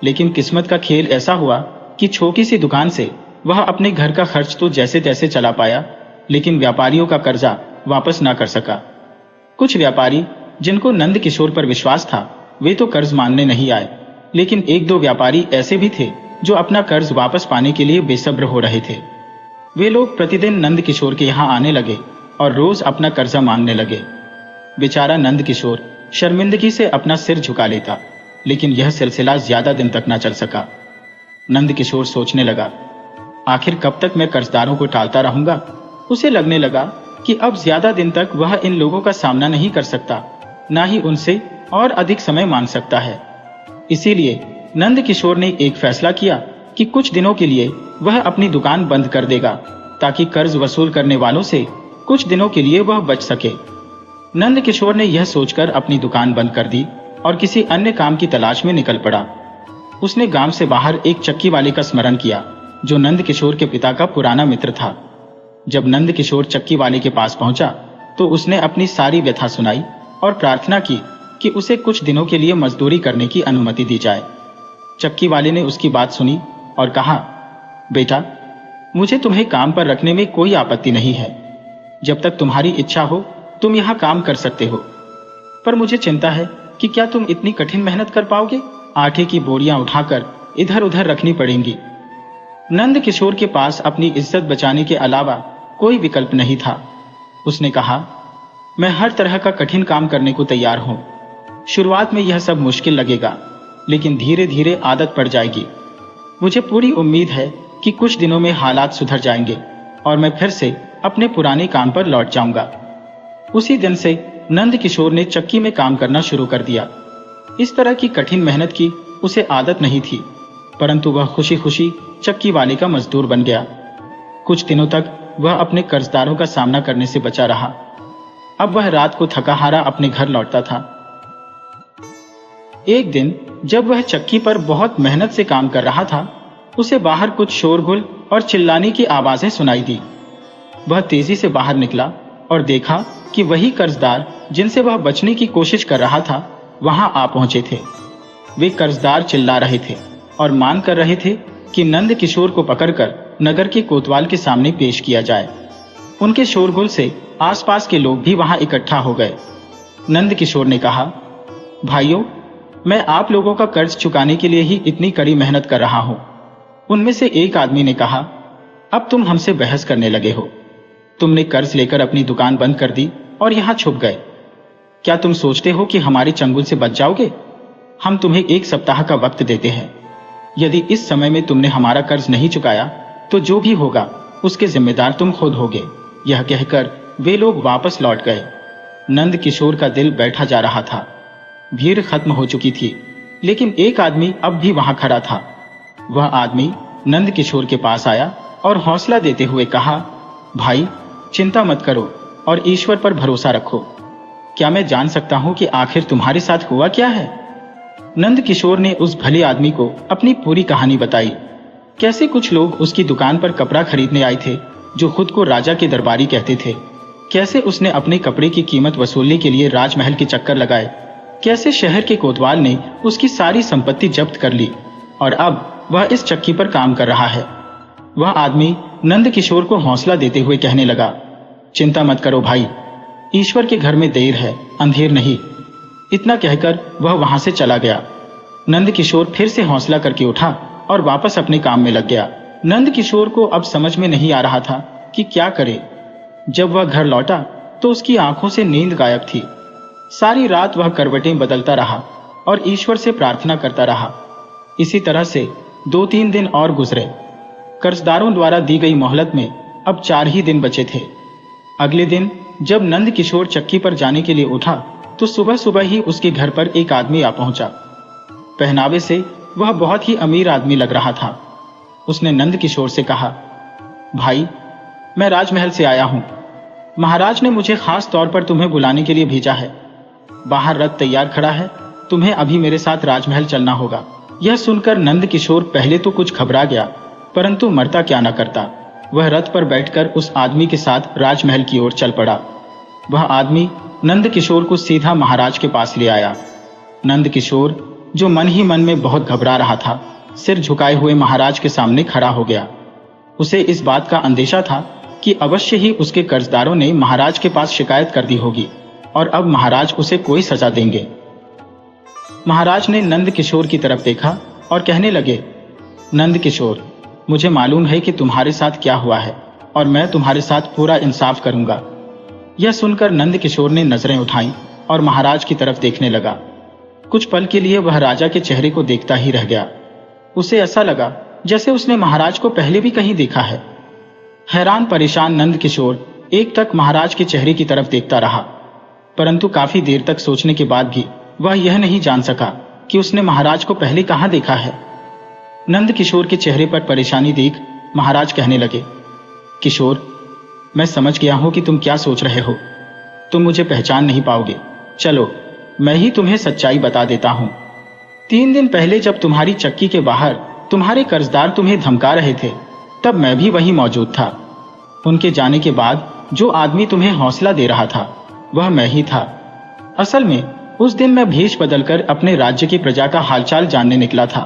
लेकिन किस्मत का खेल ऐसा हुआ कि छोटी सी दुकान से वह अपने घर का खर्च तो जैसे तैसे चला पाया, लेकिन व्यापारियों का कर्जा वापस ना कर सका। कुछ व्यापारी जिनको नंद किशोर पर विश्वास था वे तो कर्ज मानने नहीं आए, लेकिन 1-2 व्यापारी ऐसे भी थे जो अपना कर्ज वापस पाने के लिए बेसब्र हो रहे थे। वे लोग प्रतिदिन नंद किशोर के यहाँ आने लगे और रोज अपना कर्जा मांगने लगे। बेचारा नंद किशोर शर्मिंदगी से अपना सिर झुका लेता, लेकिन यह सिलसिला ज्यादा दिन तक न चल सका। नंद किशोर सोचने लगा, आखिर कब तक मैं कर्जदारों को टालता रहूंगा। उसे लगने लगा कि अब ज्यादा दिन तक वह इन लोगों का सामना नहीं कर सकता, ना ही उनसे और अधिक समय मांग सकता है। इसीलिए नंद किशोर ने एक फैसला किया कि कुछ दिनों के लिए वह अपनी दुकान बंद कर देगा, ताकि कर्ज वसूल करने वालों से कुछ दिनों के लिए वह बच सके। नंद किशोर ने यह सोचकर अपनी दुकान बंद कर दी और किसी अन्य काम की तलाश में निकल पड़ा। उसने गांव से बाहर एक चक्की वाले का स्मरण किया, जो नंद किशोर के पिता का पुराना मित्र था। जब नंद किशोर चक्की वाले के पास पहुंचा तो उसने अपनी सारी व्यथा सुनाई और प्रार्थना की कि उसे कुछ दिनों के लिए मजदूरी करने की अनुमति दी जाए। चक्की वाले ने उसकी बात सुनी और कहा, बेटा, मुझे तुम्हें काम पर रखने में कोई आपत्ति नहीं है। जब तक तुम्हारी इच्छा हो तुम यहाँ काम कर सकते हो। पर मुझे चिंता है कि क्या तुम इतनी कठिन मेहनत कर पाओगे। आटे की बोरियां उठाकर इधर उधर रखनी पड़ेंगी। नंद किशोर के पास अपनी इज्जत बचाने के अलावा कोई विकल्प नहीं था। उसने कहा, मैं हर तरह का कठिन काम करने को तैयार हूं। शुरुआत में यह सब मुश्किल लगेगा, लेकिन धीरे धीरे आदत पड़ जाएगी। मुझे पूरी उम्मीद है कि कुछ दिनों में हालात सुधर जाएंगे और मैं फिर से अपने पुराने काम पर लौट जाऊंगा। उसी दिन से नंद किशोर ने चक्की में काम करना शुरू कर दिया। इस तरह की कठिन मेहनत की उसे आदत नहीं थी, परंतु वह खुशी खुशी चक्की वाले का मजदूर बन गया। कुछ दिनों तक वह अपने कर्जदारों का सामना करने से बचा रहा। अब वह रात को थका हारा अपने घर लौटता था। एक दिन जब वह चक्की पर बहुत मेहनत से काम कर रहा था, उसे बाहर कुछ शोरगुल और चिल्लाने की आवाजें सुनाई दी। वह तेजी से बाहर निकला और देखा कि वही कर्जदार जिनसे वह बचने की कोशिश कर रहा था वहां आ पहुंचे थे। वे कर्जदार चिल्ला रहे थे और मांग कर रहे थे कि नंद किशोर को पकड़कर नगर के कोतवाल के सामने पेश किया जाए। उनके शोरगुल से आसपास के लोग भी वहां इकट्ठा हो गए। नंद किशोर ने कहा, भाइयों, मैं आप लोगों का कर्ज चुकाने के लिए ही इतनी कड़ी मेहनत कर रहा हूं। उनमें से एक आदमी ने कहा, अब तुम हमसे बहस करने लगे हो। तुमने कर्ज लेकर अपनी दुकान बंद कर दी और यहां छुप गए। क्या तुम सोचते हो कि हमारे चंगुल से बच जाओगे? हम तुम्हें 1 सप्ताह का वक्त देते हैं। यदि इस समय में तुमने हमारा कर्ज नहीं चुकाया तो जो भी होगा उसके जिम्मेदार तुम खुद होगे। यह कहकर वे लोग वापस लौट गए। नंद किशोर का दिल बैठा जा रहा था। भीड़ खत्म हो चुकी थी, लेकिन एक आदमी अब भी वहां खड़ा था। वह आदमी नंद किशोर के पास आया और हौसला देते हुए कहा, भाई, चिंता मत करो और ईश्वर पर भरोसा रखो। क्या मैं जान सकता हूं कि आखिर तुम्हारे साथ हुआ क्या है? नंद किशोर ने उस भले आदमी को अपनी पूरी कहानी बताई। कैसे कुछ लोग उसकी दुकान पर कपड़ा खरीदने आए थे जो खुद को राजा के दरबारी कहते थे। कैसे उसने अपने कपड़े की कीमत वसूलने के लिए राजमहल के चक्कर लगाए। कैसे शहर के कोतवाल ने उसकी सारी संपत्ति जब्त कर ली और अब वह इस चक्की पर काम कर रहा है। वह आदमी नंद किशोर को हौसला देते हुए कहने लगा, चिंता मत करो भाई, ईश्वर के घर में देर है, अंधेर नहीं। इतना कहकर वह वहां से चला गया। नंद किशोर फिर से हौसला करके उठा और वापस अपने काम में लग गया। नंद किशोर को अब समझ में नहीं आ रहा था कि क्या करे। जब वह घर लौटा तो उसकी आंखों से नींद गायब थी। सारी रात वह करवटें बदलता रहा और ईश्वर से प्रार्थना करता रहा। इसी तरह से 2-3 दिन और गुजरे। कर्जदारों द्वारा दी गई मोहलत में अब 4 ही दिन बचे थे। अगले दिन जब नंद किशोर चक्की पर जाने के लिए उठा तो सुबह सुबह ही उसके घर पर एक आदमी आ पहुंचा। पहनावे से वह बहुत ही अमीर आदमी लग रहा था। उसने नंद किशोर से कहा, भाई, मैं राजमहल से आया हूं। महाराज ने मुझे खास तौर पर तुम्हें बुलाने के लिए भेजा है। बाहर रथ तैयार खड़ा है, तुम्हें अभी मेरे साथ राजमहल चलना होगा। यह सुनकर नंद किशोर पहले तो कुछ घबरा गया, परंतु मरता क्या न करता। वह रथ पर बैठकर उस आदमी के साथ राजमहल की ओर चल पड़ा। वह आदमी नंद किशोर को सीधा महाराज के पास ले आया। नंद किशोर, जो मन ही मन में बहुत घबरा रहा था, सिर झुकाए हुए महाराज के सामने खड़ा हो गया। उसे इस बात का अंदेशा था कि अवश्य ही उसके कर्जदारों ने महाराज के पास शिकायत कर दी होगी और अब महाराज उसे कोई सजा देंगे। महाराज ने नंद किशोर की तरफ देखा और कहने लगे, नंद किशोर, मुझे मालूम है कि तुम्हारे साथ क्या हुआ है और मैं तुम्हारे साथ पूरा इंसाफ करूंगा। यह सुनकर नंद किशोर ने नजरें उठाईं और महाराज की तरफ देखने लगा। कुछ पल के लिए वह राजा के चेहरे को देखता ही रह गया। उसे ऐसा लगा जैसे उसने महाराज को पहले भी कहीं देखा है। हैरान परेशान नंद किशोर एक तक महाराज के चेहरे की तरफ देखता रहा, परंतु काफी देर तक सोचने के बाद भी वह यह नहीं जान सका कि उसने महाराज को पहले कहां देखा है। नंद किशोर के चेहरे पर परेशानी देख महाराज कहने लगे, किशोर, मैं समझ गया हूं कि तुम क्या सोच रहे हो। तुम मुझे पहचान नहीं पाओगे। चलो, मैं ही तुम्हें सच्चाई बता देता हूं। 3 दिन पहले जब तुम्हारी चक्की के बाहर तुम्हारे कर्जदार तुम्हें धमका रहे थे, तब मैं भी वहीं मौजूद था। उनके जाने के बाद जो आदमी तुम्हें हौसला दे रहा था वह मैं ही था। असल में उस दिन मैं भेष बदलकर अपने राज्य की प्रजा का हालचाल जानने निकला था,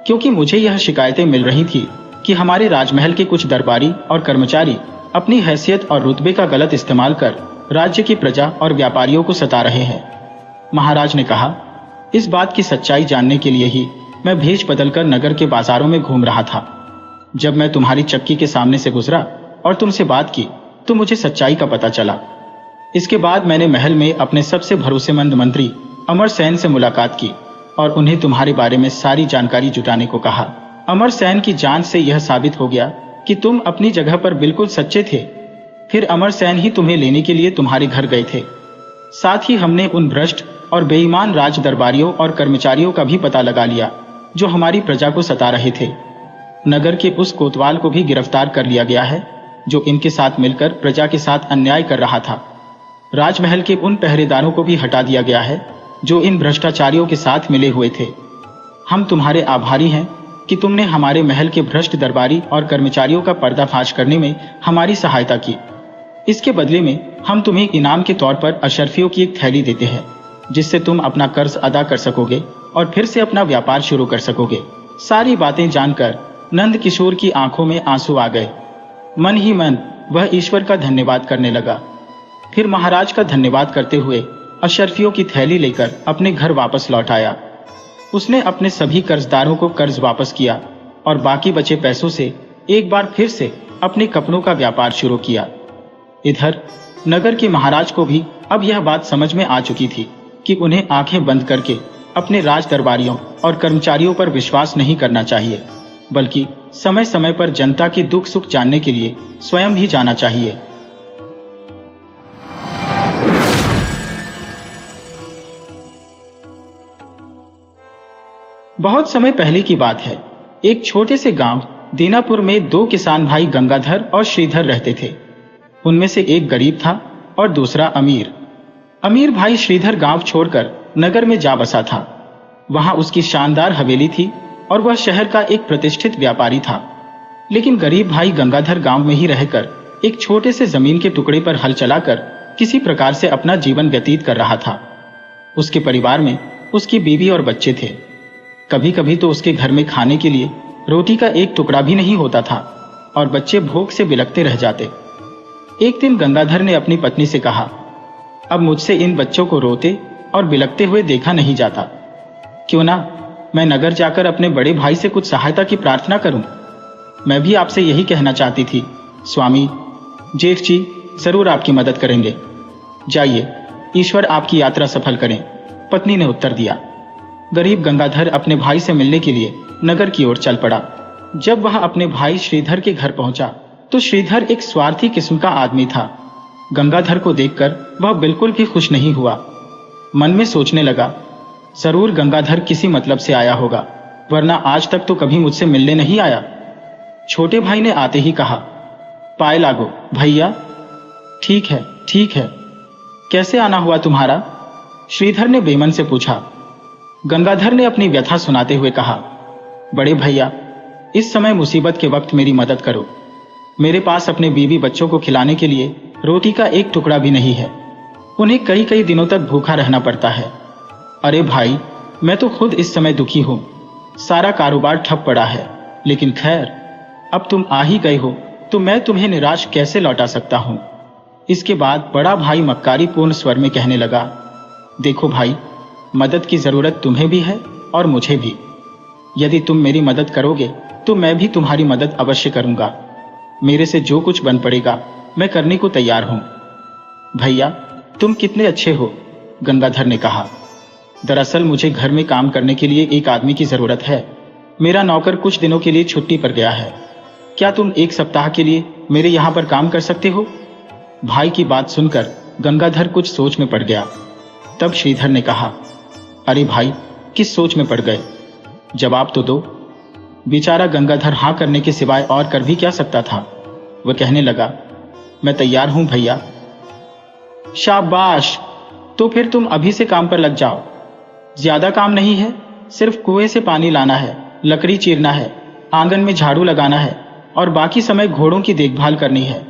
क्योंकि मुझे यह शिकायतें मिल रही थी कि हमारे राजमहल के कुछ दरबारी और कर्मचारी अपनी हैसियत और रुतबे का गलत इस्तेमाल कर राज्य की प्रजा और व्यापारियों को सता रहे हैं। महाराज ने कहा, इस बात की सच्चाई जानने के लिए ही मैं भेष बदलकर नगर के बाजारों में घूम रहा था। जब मैं तुम्हारी चक्की के सामने से गुजरा और तुमसे बात की तो मुझे सच्चाई का पता चला। इसके बाद मैंने महल में अपने सबसे भरोसेमंद मंत्री अमरसेन से मुलाकात की और उन्हें तुम्हारे बारे में सारी जानकारी जुटाने को कहा। अमरसेन की जांच से यह साबित हो गया कि तुम अपनी जगह पर बिल्कुल सच्चे थे। फिर अमरसेन ही तुम्हें लेने के लिए तुम्हारे घर गए थे। साथ ही हमने उन भ्रष्ट और बेईमान राज दरबारियों और कर्मचारियों का भी पता लगा लिया जो हमारी प्रजा को सता रहे थे। नगर के उस कोतवाल को भी गिरफ्तार कर लिया गया है जो इनके साथ मिलकर प्रजा के साथ अन्याय कर रहा था। राजमहल के उन पहरेदारों को भी हटा दिया गया है जो इन भ्रष्टाचारियों के साथ मिले हुए थे। हम तुम्हारे आभारी हैं कि तुमने हमारे महल के भ्रष्ट दरबारी और कर्मचारियों का पर्दाफाश करने में हमारी सहायता की। इसके बदले में हम तुम्हें इनाम के तौर पर अशर्फियों की एक थैली देते हैं जिससे तुम अपना कर्ज अदा कर सकोगे और फिर से अपना व्यापार शुरू कर सकोगे। सारी बातें जानकर नंद किशोर की आंखों में आंसू आ गए। मन ही मन वह ईश्वर का धन्यवाद करने लगा। फिर महाराज का धन्यवाद करते हुए अशर्फियों की थैली लेकर अपने घर वापस लौट आया। उसने अपने सभी कर्जदारों को कर्ज वापस किया और बाकी बचे पैसों से एक बार फिर से अपने कपड़ों का व्यापार शुरू किया। इधर नगर के महाराज को भी अब यह बात समझ में आ चुकी थी कि उन्हें आंखें बंद करके अपने राज दरबारियों और कर्मचारियों पर विश्वास नहीं करना चाहिए, बल्कि समय समय पर जनता के दुख सुख जानने के लिए स्वयं भी जाना चाहिए। बहुत समय पहले की बात है। एक छोटे से गांव दीनापुर में दो किसान भाई गंगाधर और श्रीधर रहते थे। उनमें से एक गरीब था और दूसरा अमीर। अमीर भाई श्रीधर गांव छोड़कर नगर में जा बसा था। वहां उसकी शानदार हवेली थी और वह शहर का एक प्रतिष्ठित व्यापारी था। लेकिन गरीब भाई गंगाधर गांव में ही रहकर एक छोटे से जमीन के टुकड़े पर हल चलाकर किसी प्रकार से अपना जीवन व्यतीत कर रहा था। उसके परिवार में उसकी बीवी और बच्चे थे। कभी कभी तो उसके घर में खाने के लिए रोटी का एक टुकड़ा भी नहीं होता था और बच्चे भूख से बिलखते रह जाते। एक दिन गंगाधर ने अपनी पत्नी से कहा, अब मुझसे इन बच्चों को रोते और बिलखते हुए देखा नहीं जाता। क्यों ना मैं नगर जाकर अपने बड़े भाई से कुछ सहायता की प्रार्थना करूं। मैं भी आपसे यही कहना चाहती थी। स्वामी, जेठ जी जरूर आपकी मदद करेंगे। जाइए, ईश्वर आपकी यात्रा सफल करें, पत्नी ने उत्तर दिया। गरीब गंगाधर अपने भाई से मिलने के लिए नगर की ओर चल पड़ा। जब वह अपने भाई श्रीधर के घर पहुंचा तो श्रीधर एक स्वार्थी किस्म का आदमी था। गंगाधर को देखकर वह बिल्कुल भी खुश नहीं हुआ। मन में सोचने लगा, जरूर गंगाधर किसी मतलब से आया होगा, वरना आज तक तो कभी मुझसे मिलने नहीं आया। छोटे भाई ने आते ही कहा, पाए लागो भैया। ठीक है ठीक है, कैसे आना हुआ तुम्हारा? श्रीधर ने बेमन से पूछा। गंगाधर ने अपनी व्यथा सुनाते हुए कहा, बड़े भैया, इस समय मुसीबत के वक्त मेरी मदद करो। मेरे पास अपने बीवी बच्चों को खिलाने के लिए रोटी का एक टुकड़ा भी नहीं है। उन्हें कई कई दिनों तक भूखा रहना पड़ता है। अरे भाई, मैं तो खुद इस समय दुखी हूं। सारा कारोबार ठप पड़ा है। लेकिन खैर, अब तुम आ ही गए हो तो मैं तुम्हें निराश कैसे लौटा सकता हूं। इसके बाद बड़ा भाई मक्कारी पूर्ण स्वर में कहने लगा, देखो भाई, मदद की जरूरत तुम्हें भी है और मुझे भी। यदि तुम मेरी मदद करोगे तो मैं भी तुम्हारी मदद अवश्य करूंगा। मेरे से जो कुछ बन पड़ेगा मैं करने को तैयार हूं। भैया, तुम कितने अच्छे हो, गंगाधर ने कहा। दरअसल मुझे घर में काम करने के लिए एक आदमी की जरूरत है। मेरा नौकर कुछ दिनों के लिए छुट्टी पर गया है। क्या तुम एक सप्ताह के लिए मेरे यहां पर काम कर सकते हो? भाई की बात सुनकर गंगाधर कुछ सोच में पड़ गया। तब श्रीधर ने कहा, अरे भाई, किस सोच में पड़ गए? जवाब तो दो। बेचारा गंगाधर हां करने के सिवाय और कर भी क्या सकता था। वह कहने लगा, मैं तैयार हूं भैया। शाबाश, तो फिर तुम अभी से काम पर लग जाओ। ज्यादा काम नहीं है, सिर्फ कुएं से पानी लाना है, लकड़ी चीरना है, आंगन में झाड़ू लगाना है और बाकी समय घोड़ों की देखभाल करनी है।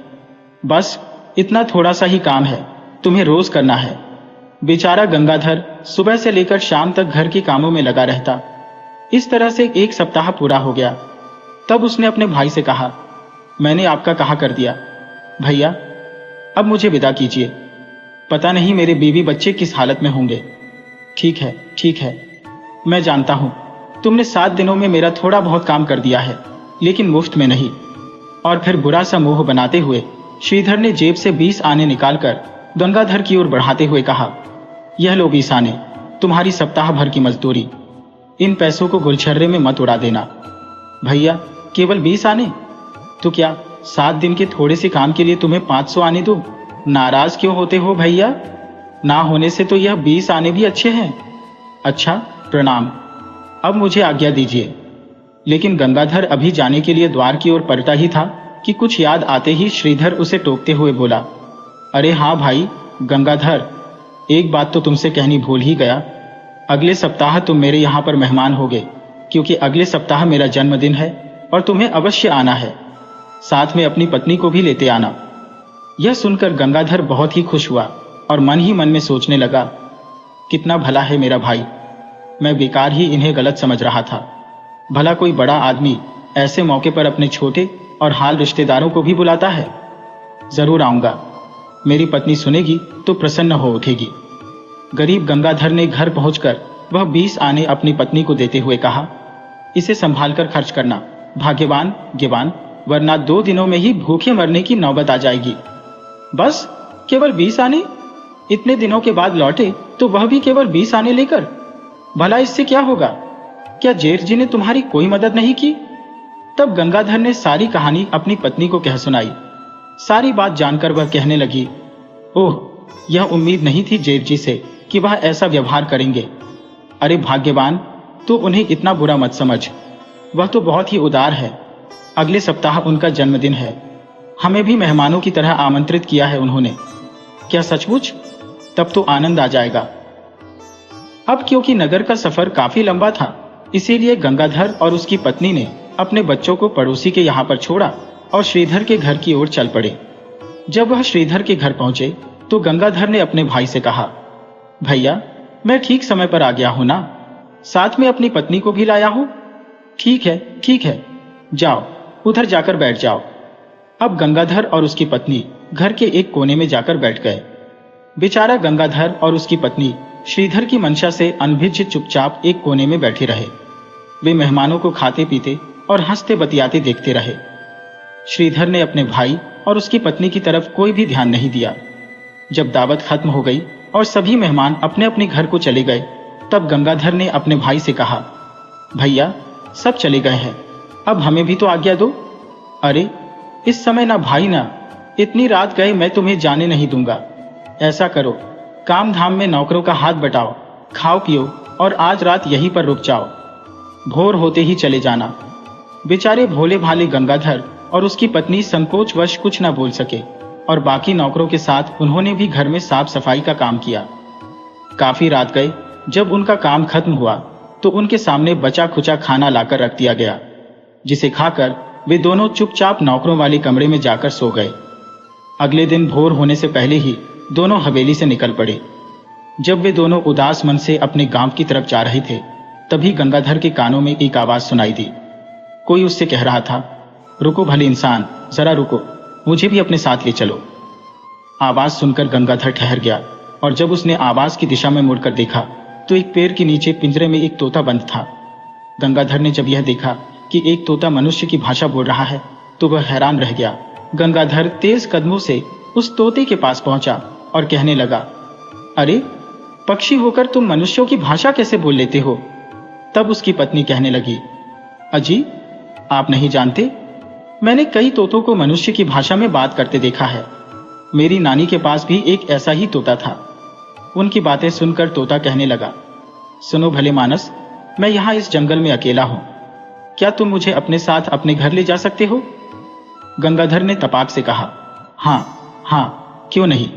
बस इतना थोड़ा सा ही काम है, तुम्हें रोज करना है। बेचारा गंगाधर सुबह से लेकर शाम तक घर के कामों में लगा रहता। इस तरह से एक सप्ताह पूरा हो गया। तब उसने अपने भाई से कहा, मैंने आपका कहा कर दिया। भैया, अब मुझे विदा कीजिए। पता नहीं मेरे बीवी बच्चे किस हालत में होंगे। ठीक है, मैं जानता हूँ तुमने 7 दिनों में मेरा थोड़ा बहुत काम कर दिया है, लेकिन मुफ्त में नहीं। और फिर बुरा सा मुंह बनाते हुए श्रीधर ने जेब से 20 आने निकालकर गंगाधर की ओर बढ़ाते हुए कहा, यह लो 20 आने, तुम्हारी सप्ताह भर की मजदूरी। इन पैसों को गुलछर्रे में मत उड़ा देना। भैया, केवल 20 आने? तो क्या 7 दिन के थोड़े से काम के लिए तुम्हें 500 आने दूं? नाराज क्यों होते हो भैया? ना होने से तो यह 20 आने भी अच्छे हैं। अच्छा, प्रणाम, अब मुझे आज्ञा दीजिए। लेकिन गंगाधर अभी जाने के लिए द्वार की ओर पलटा ही था कि कुछ याद आते ही श्रीधर उसे टोकते हुए बोला, अरे हाँ भाई गंगाधर, एक बात तो तुमसे कहनी भूल ही गया। अगले सप्ताह तुम मेरे यहाँ पर मेहमान होगे, क्योंकि अगले सप्ताह मेरा जन्मदिन है और तुम्हें अवश्य आना है। साथ में अपनी पत्नी को भी लेते आना। यह सुनकर गंगाधर बहुत ही खुश हुआ और मन ही मन में सोचने लगा, कितना भला है मेरा भाई, मैं बेकार ही इन्हें गलत समझ रहा था। भला कोई बड़ा आदमी ऐसे मौके पर अपने छोटे और हाल रिश्तेदारों को भी बुलाता है। जरूर आऊंगा, मेरी पत्नी सुनेगी तो प्रसन्न हो उठेगी। गरीब गंगाधर ने घर पहुंचकर वह 20 आने अपनी पत्नी को देते हुए कहा, इसे संभालकर खर्च करना भाग्यवान गिवान, वरना 2 दिनों में ही भूखे मरने की नौबत आ जाएगी। बस केवल 20 आने? इतने दिनों के बाद लौटे तो वह भी केवल 20 आने लेकर? भला इससे क्या होगा? क्या जेठ जी ने तुम्हारी कोई मदद नहीं की? तब गंगाधर ने सारी कहानी अपनी पत्नी को कह सुनाई। सारी बात जानकर वह कहने लगी, ओह, यह उम्मीद नहीं थी जेठ जी से कि वह ऐसा व्यवहार करेंगे। अरे भाग्यवान, तो उन्हें इतना बुरा मत समझ, वह तो बहुत ही उदार है। अगले सप्ताह उनका जन्मदिन है, हमें भी मेहमानों की तरह आमंत्रित किया है उन्होंने। क्या सचमुच? तब तो आनंद आ जाएगा। अब क्योंकि नगर का सफर काफी लंबा था, इसीलिए गंगाधर और उसकी पत्नी ने अपने बच्चों को पड़ोसी के यहाँ पर छोड़ा और श्रीधर के घर की ओर चल पड़े। जब वह श्रीधर के घर पहुंचे तो गंगाधर ने अपने भाई से कहा, भैया, मैं ठीक समय पर आ गया हूं ना? साथ में अपनी पत्नी को भी लाया हूं। ठीक है, जाओ उधर जाकर बैठ जाओ। अब गंगाधर और उसकी पत्नी घर के एक कोने में जाकर बैठ गए। बेचारा गंगाधर और उसकी पत्नी श्रीधर की मंशा से अनभिज्ञ चुपचाप एक कोने में बैठे रहे। वे मेहमानों को खाते पीते और हंसते बतियाते देखते रहे। श्रीधर ने अपने भाई और उसकी पत्नी की तरफ कोई भी ध्यान नहीं दिया। जब दावत खत्म हो गई और सभी मेहमान अपने अपने घर को चले गए, तब गंगाधर ने अपने भाई से कहा, भैया, सब चले गए हैं, अब हमें भी तो आज्ञा दो। अरे इस समय ना भाई ना, इतनी रात गए मैं तुम्हें जाने नहीं दूंगा। ऐसा करो, काम धाम में नौकरों का हाथ बटाओ, खाओ पियो और आज रात यहीं पर रुक जाओ, भोर होते ही चले जाना। बेचारे भोले भाले गंगाधर और उसकी पत्नी संकोचवश कुछ न बोल सके और बाकी नौकरों के साथ उन्होंने भी घर में साफ सफाई का काम किया। काफी रात गए, जब उनका काम खत्म हुआ तो उनके सामने बचा खुचा खाना लाकर रख दिया गया, जिसे खाकर वे दोनों चुपचाप नौकरों वाले कमरे में जाकर सो गए। अगले दिन भोर होने से पहले ही दोनों हवेली से निकल पड़े। जब वे दोनों उदास मन से अपने गांव की तरफ जा रहे थे, तभी गंगाधर के कानों में एक आवाज सुनाई दी। कोई उससे कह रहा था, रुको भले इंसान, जरा रुको, मुझे भी अपने साथ ले चलो। आवाज सुनकर गंगाधर ठहर गया और जब उसने आवाज की दिशा में मुड़कर देखा तो एक पेड़ के नीचे पिंजरे में एक तोता बंद था। गंगाधर ने जब यह देखा कि एक तोता मनुष्य की भाषा बोल रहा है तो वह हैरान रह गया। गंगाधर तेज कदमों से उस तोते के पास पहुंचा और कहने लगा, अरे पक्षी होकर तुम मनुष्यों की भाषा कैसे बोल लेते हो? तब उसकी पत्नी कहने लगी, अजी, आप नहीं जानते, मैंने कई तोतों को मनुष्य की भाषा में बात करते देखा है। मेरी नानी के पास भी एक ऐसा ही तोता था। उनकी बातें सुनकर तोता कहने लगा, सुनो भले मानस, मैं यहाँ इस जंगल में अकेला हूं, क्या तुम मुझे अपने साथ अपने घर ले जा सकते हो? गंगाधर ने तपाक से कहा, हाँ, क्यों नहीं,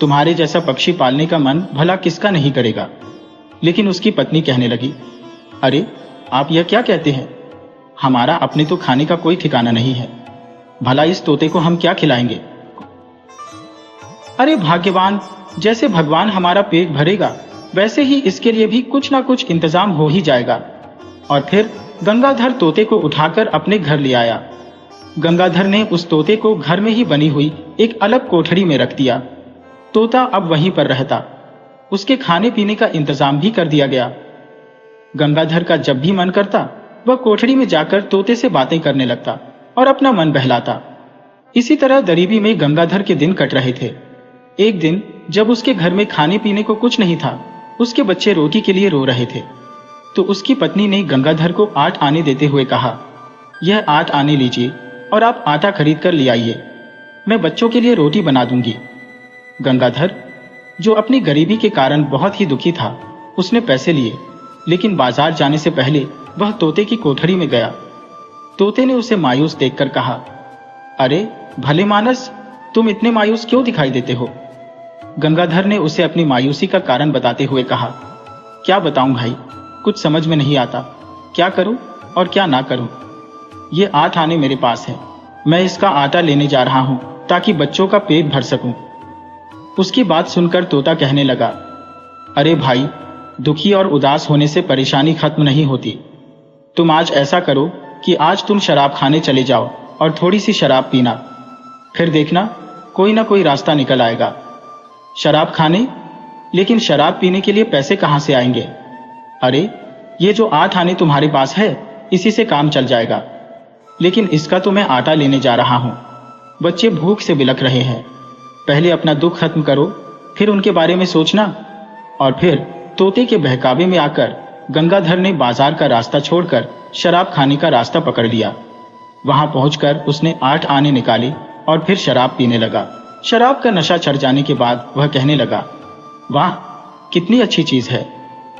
तुम्हारे जैसा पक्षी पालने का मन भला किसका नहीं करेगा। लेकिन उसकी पत्नी कहने लगी, अरे आप यह क्या कहते हैं, हमारा अपने तो खाने का कोई ठिकाना नहीं है, भला इस तोते को हम क्या खिलाएंगे? अरे भाग्यवान, जैसे भगवान हमारा पेट भरेगा वैसे ही इसके लिए भी कुछ ना कुछ इंतजाम हो ही जाएगा। और फिर गंगाधर तोते को उठाकर अपने घर ले आया। गंगाधर ने उस तोते को घर में ही बनी हुई एक अलग कोठरी में रख दिया। तोता अब वहीं पर रहता। उसके खाने पीने का इंतजाम भी कर दिया गया। गंगाधर का जब भी मन करता वह कोठरी में जाकर तोते से बातें करने लगता और अपना मन बहलाता। इसी तरह गरीबी में गंगाधर के दिन कट रहे थे। एक दिन जब उसके घर में खाने पीने को कुछ नहीं था, उसके बच्चे रोटी के लिए रो रहे थे, तो उसकी पत्नी ने गंगाधर को 8 आने देते हुए कहा, यह 8 आने लीजिए और आप आटा खरीद कर ले आइए, मैं बच्चों के लिए रोटी बना दूंगी। गंगाधर, जो अपनी गरीबी के कारण बहुत ही दुखी था, उसने पैसे लिए, लेकिन बाजार जाने से पहले वह तोते की कोठरी में गया। तोते ने उसे मायूस देखकर कहा, अरे भले मानस, तुम इतने मायूस क्यों दिखाई देते हो? गंगाधर ने उसे अपनी मायूसी का कारण बताते हुए कहा, क्या बताऊं भाई, कुछ समझ में नहीं आता, क्या करूं और क्या ना करूं। ये 8 आने मेरे पास है, मैं इसका आटा लेने जा रहा हूं ताकि बच्चों का पेट भर सकूं। उसकी बात सुनकर तोता कहने लगा, अरे भाई, दुखी और उदास होने से परेशानी खत्म नहीं होती। तुम आज ऐसा करो कि आज तुम शराब खाने चले जाओ और थोड़ी सी शराब पीना, फिर देखना कोई ना कोई रास्ता निकल आएगा। शराब खाने? लेकिन शराब पीने के लिए पैसे कहां से आएंगे? अरे ये जो 8 आने तुम्हारे पास है, इसी से काम चल जाएगा। लेकिन इसका तो मैं आटा लेने जा रहा हूं। बच्चे भूख से बिलख रहे हैं, पहले अपना दुख खत्म करो, फिर उनके बारे में सोचना। और फिर तोते के बहकावे में आकर गंगाधर ने बाजार का रास्ता छोड़कर शराब खाने का रास्ता पकड़ लिया। वहां पहुंचकर उसने 8 आने निकाले और फिर शराब पीने लगा। शराब का नशा चढ़ जाने के बाद वह कहने लगा, वाह, कितनी अच्छी चीज है,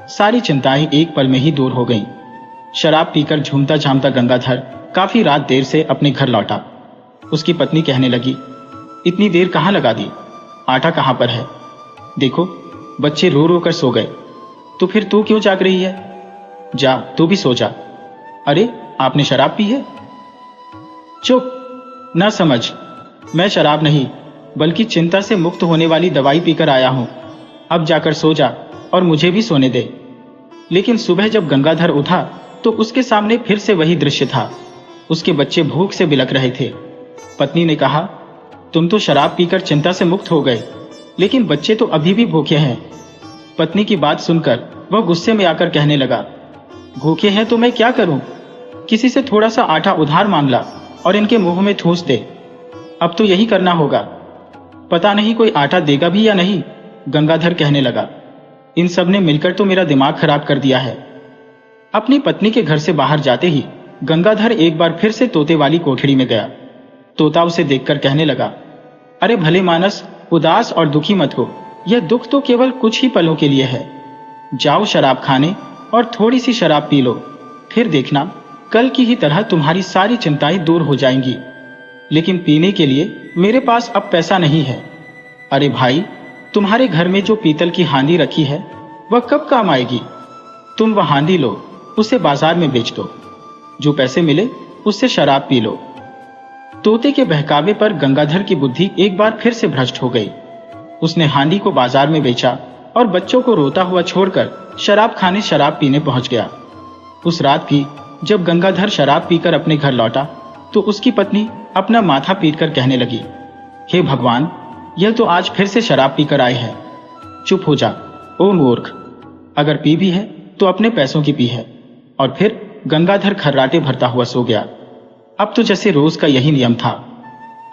सारी चिंताएं एक पल में ही दूर हो गईं। शराब पीकर झूमता झामता गंगाधर काफी रात देर से अपने घर लौटा। उसकी पत्नी कहने लगी, इतनी देर कहाँ लगा दी, आटा कहाँ पर है? देखो बच्चे रो रो कर सो गए, तो फिर तू क्यों जाग रही है? जा, तू भी सो जा। अरे आपने शराब पी है? चुप, ना समझ, मैं शराब नहीं बल्कि चिंता से मुक्त होने वाली दवाई पीकर आया हूं। अब जाकर सो जा और मुझे भी सोने दे। लेकिन सुबह जब गंगाधर उठा तो उसके सामने फिर से वही दृश्य था। उसके बच्चे भूख से बिलख रहे थे। पत्नी ने कहा, तुम तो शराब पीकर चिंता से मुक्त हो गए, लेकिन बच्चे तो अभी भी भूखे हैं। पत्नी की बात सुनकर वह गुस्से में आकर कहने लगा, भूखे हैं तो मैं क्या करूं? किसी से थोड़ा सा आटा उधार मांग ला और इनके मुंह में ठूंस दे। अब तो यही करना होगा, पता नहीं कोई आटा देगा भी या नहीं। गंगाधर कहने लगा, इन सब ने मिलकर तो मेरा दिमाग खराब कर दिया है। अपनी पत्नी के घर से बाहर जाते ही गंगाधर एक बार फिर से तोते वाली कोठरी में गया। तोता उसे देखकर कहने लगा, अरे भले मानस, उदास और दुखी मत हो, यह दुख तो केवल कुछ ही पलों के लिए है। जाओ शराब खाने और थोड़ी सी शराब पी लो, फिर देखना कल की ही तरह तुम्हारी सारी चिंताएं दूर हो जाएंगी। लेकिन पीने के लिए मेरे पास अब पैसा नहीं है। अरे भाई, तुम्हारे घर में जो पीतल की हांडी रखी है वह कब काम आएगी? तुम वह हांडी लो, उसे बाजार में बेच दो, जो पैसे मिले उससे शराब पी लो। तोते के बहकावे पर गंगाधर की बुद्धि एक बार फिर से भ्रष्ट हो गई। उसने हांडी को बाजार में बेचा और बच्चों को रोता हुआ छोड़कर शराब खाने शराब पीने पहुंच गया। उस रात भी जब गंगाधर शराब पीकर अपने घर लौटा तो उसकी पत्नी अपना माथा पीटकर कहने लगी, हे भगवान, यह तो आज फिर से शराब पीकर आए हैं। चुप हो जा, ओ मूर्ख, अगर पी भी है तो अपने पैसों की पी है। और फिर गंगाधर खर्राटे भरता हुआ सो गया। अब तो जैसे रोज का यही नियम था।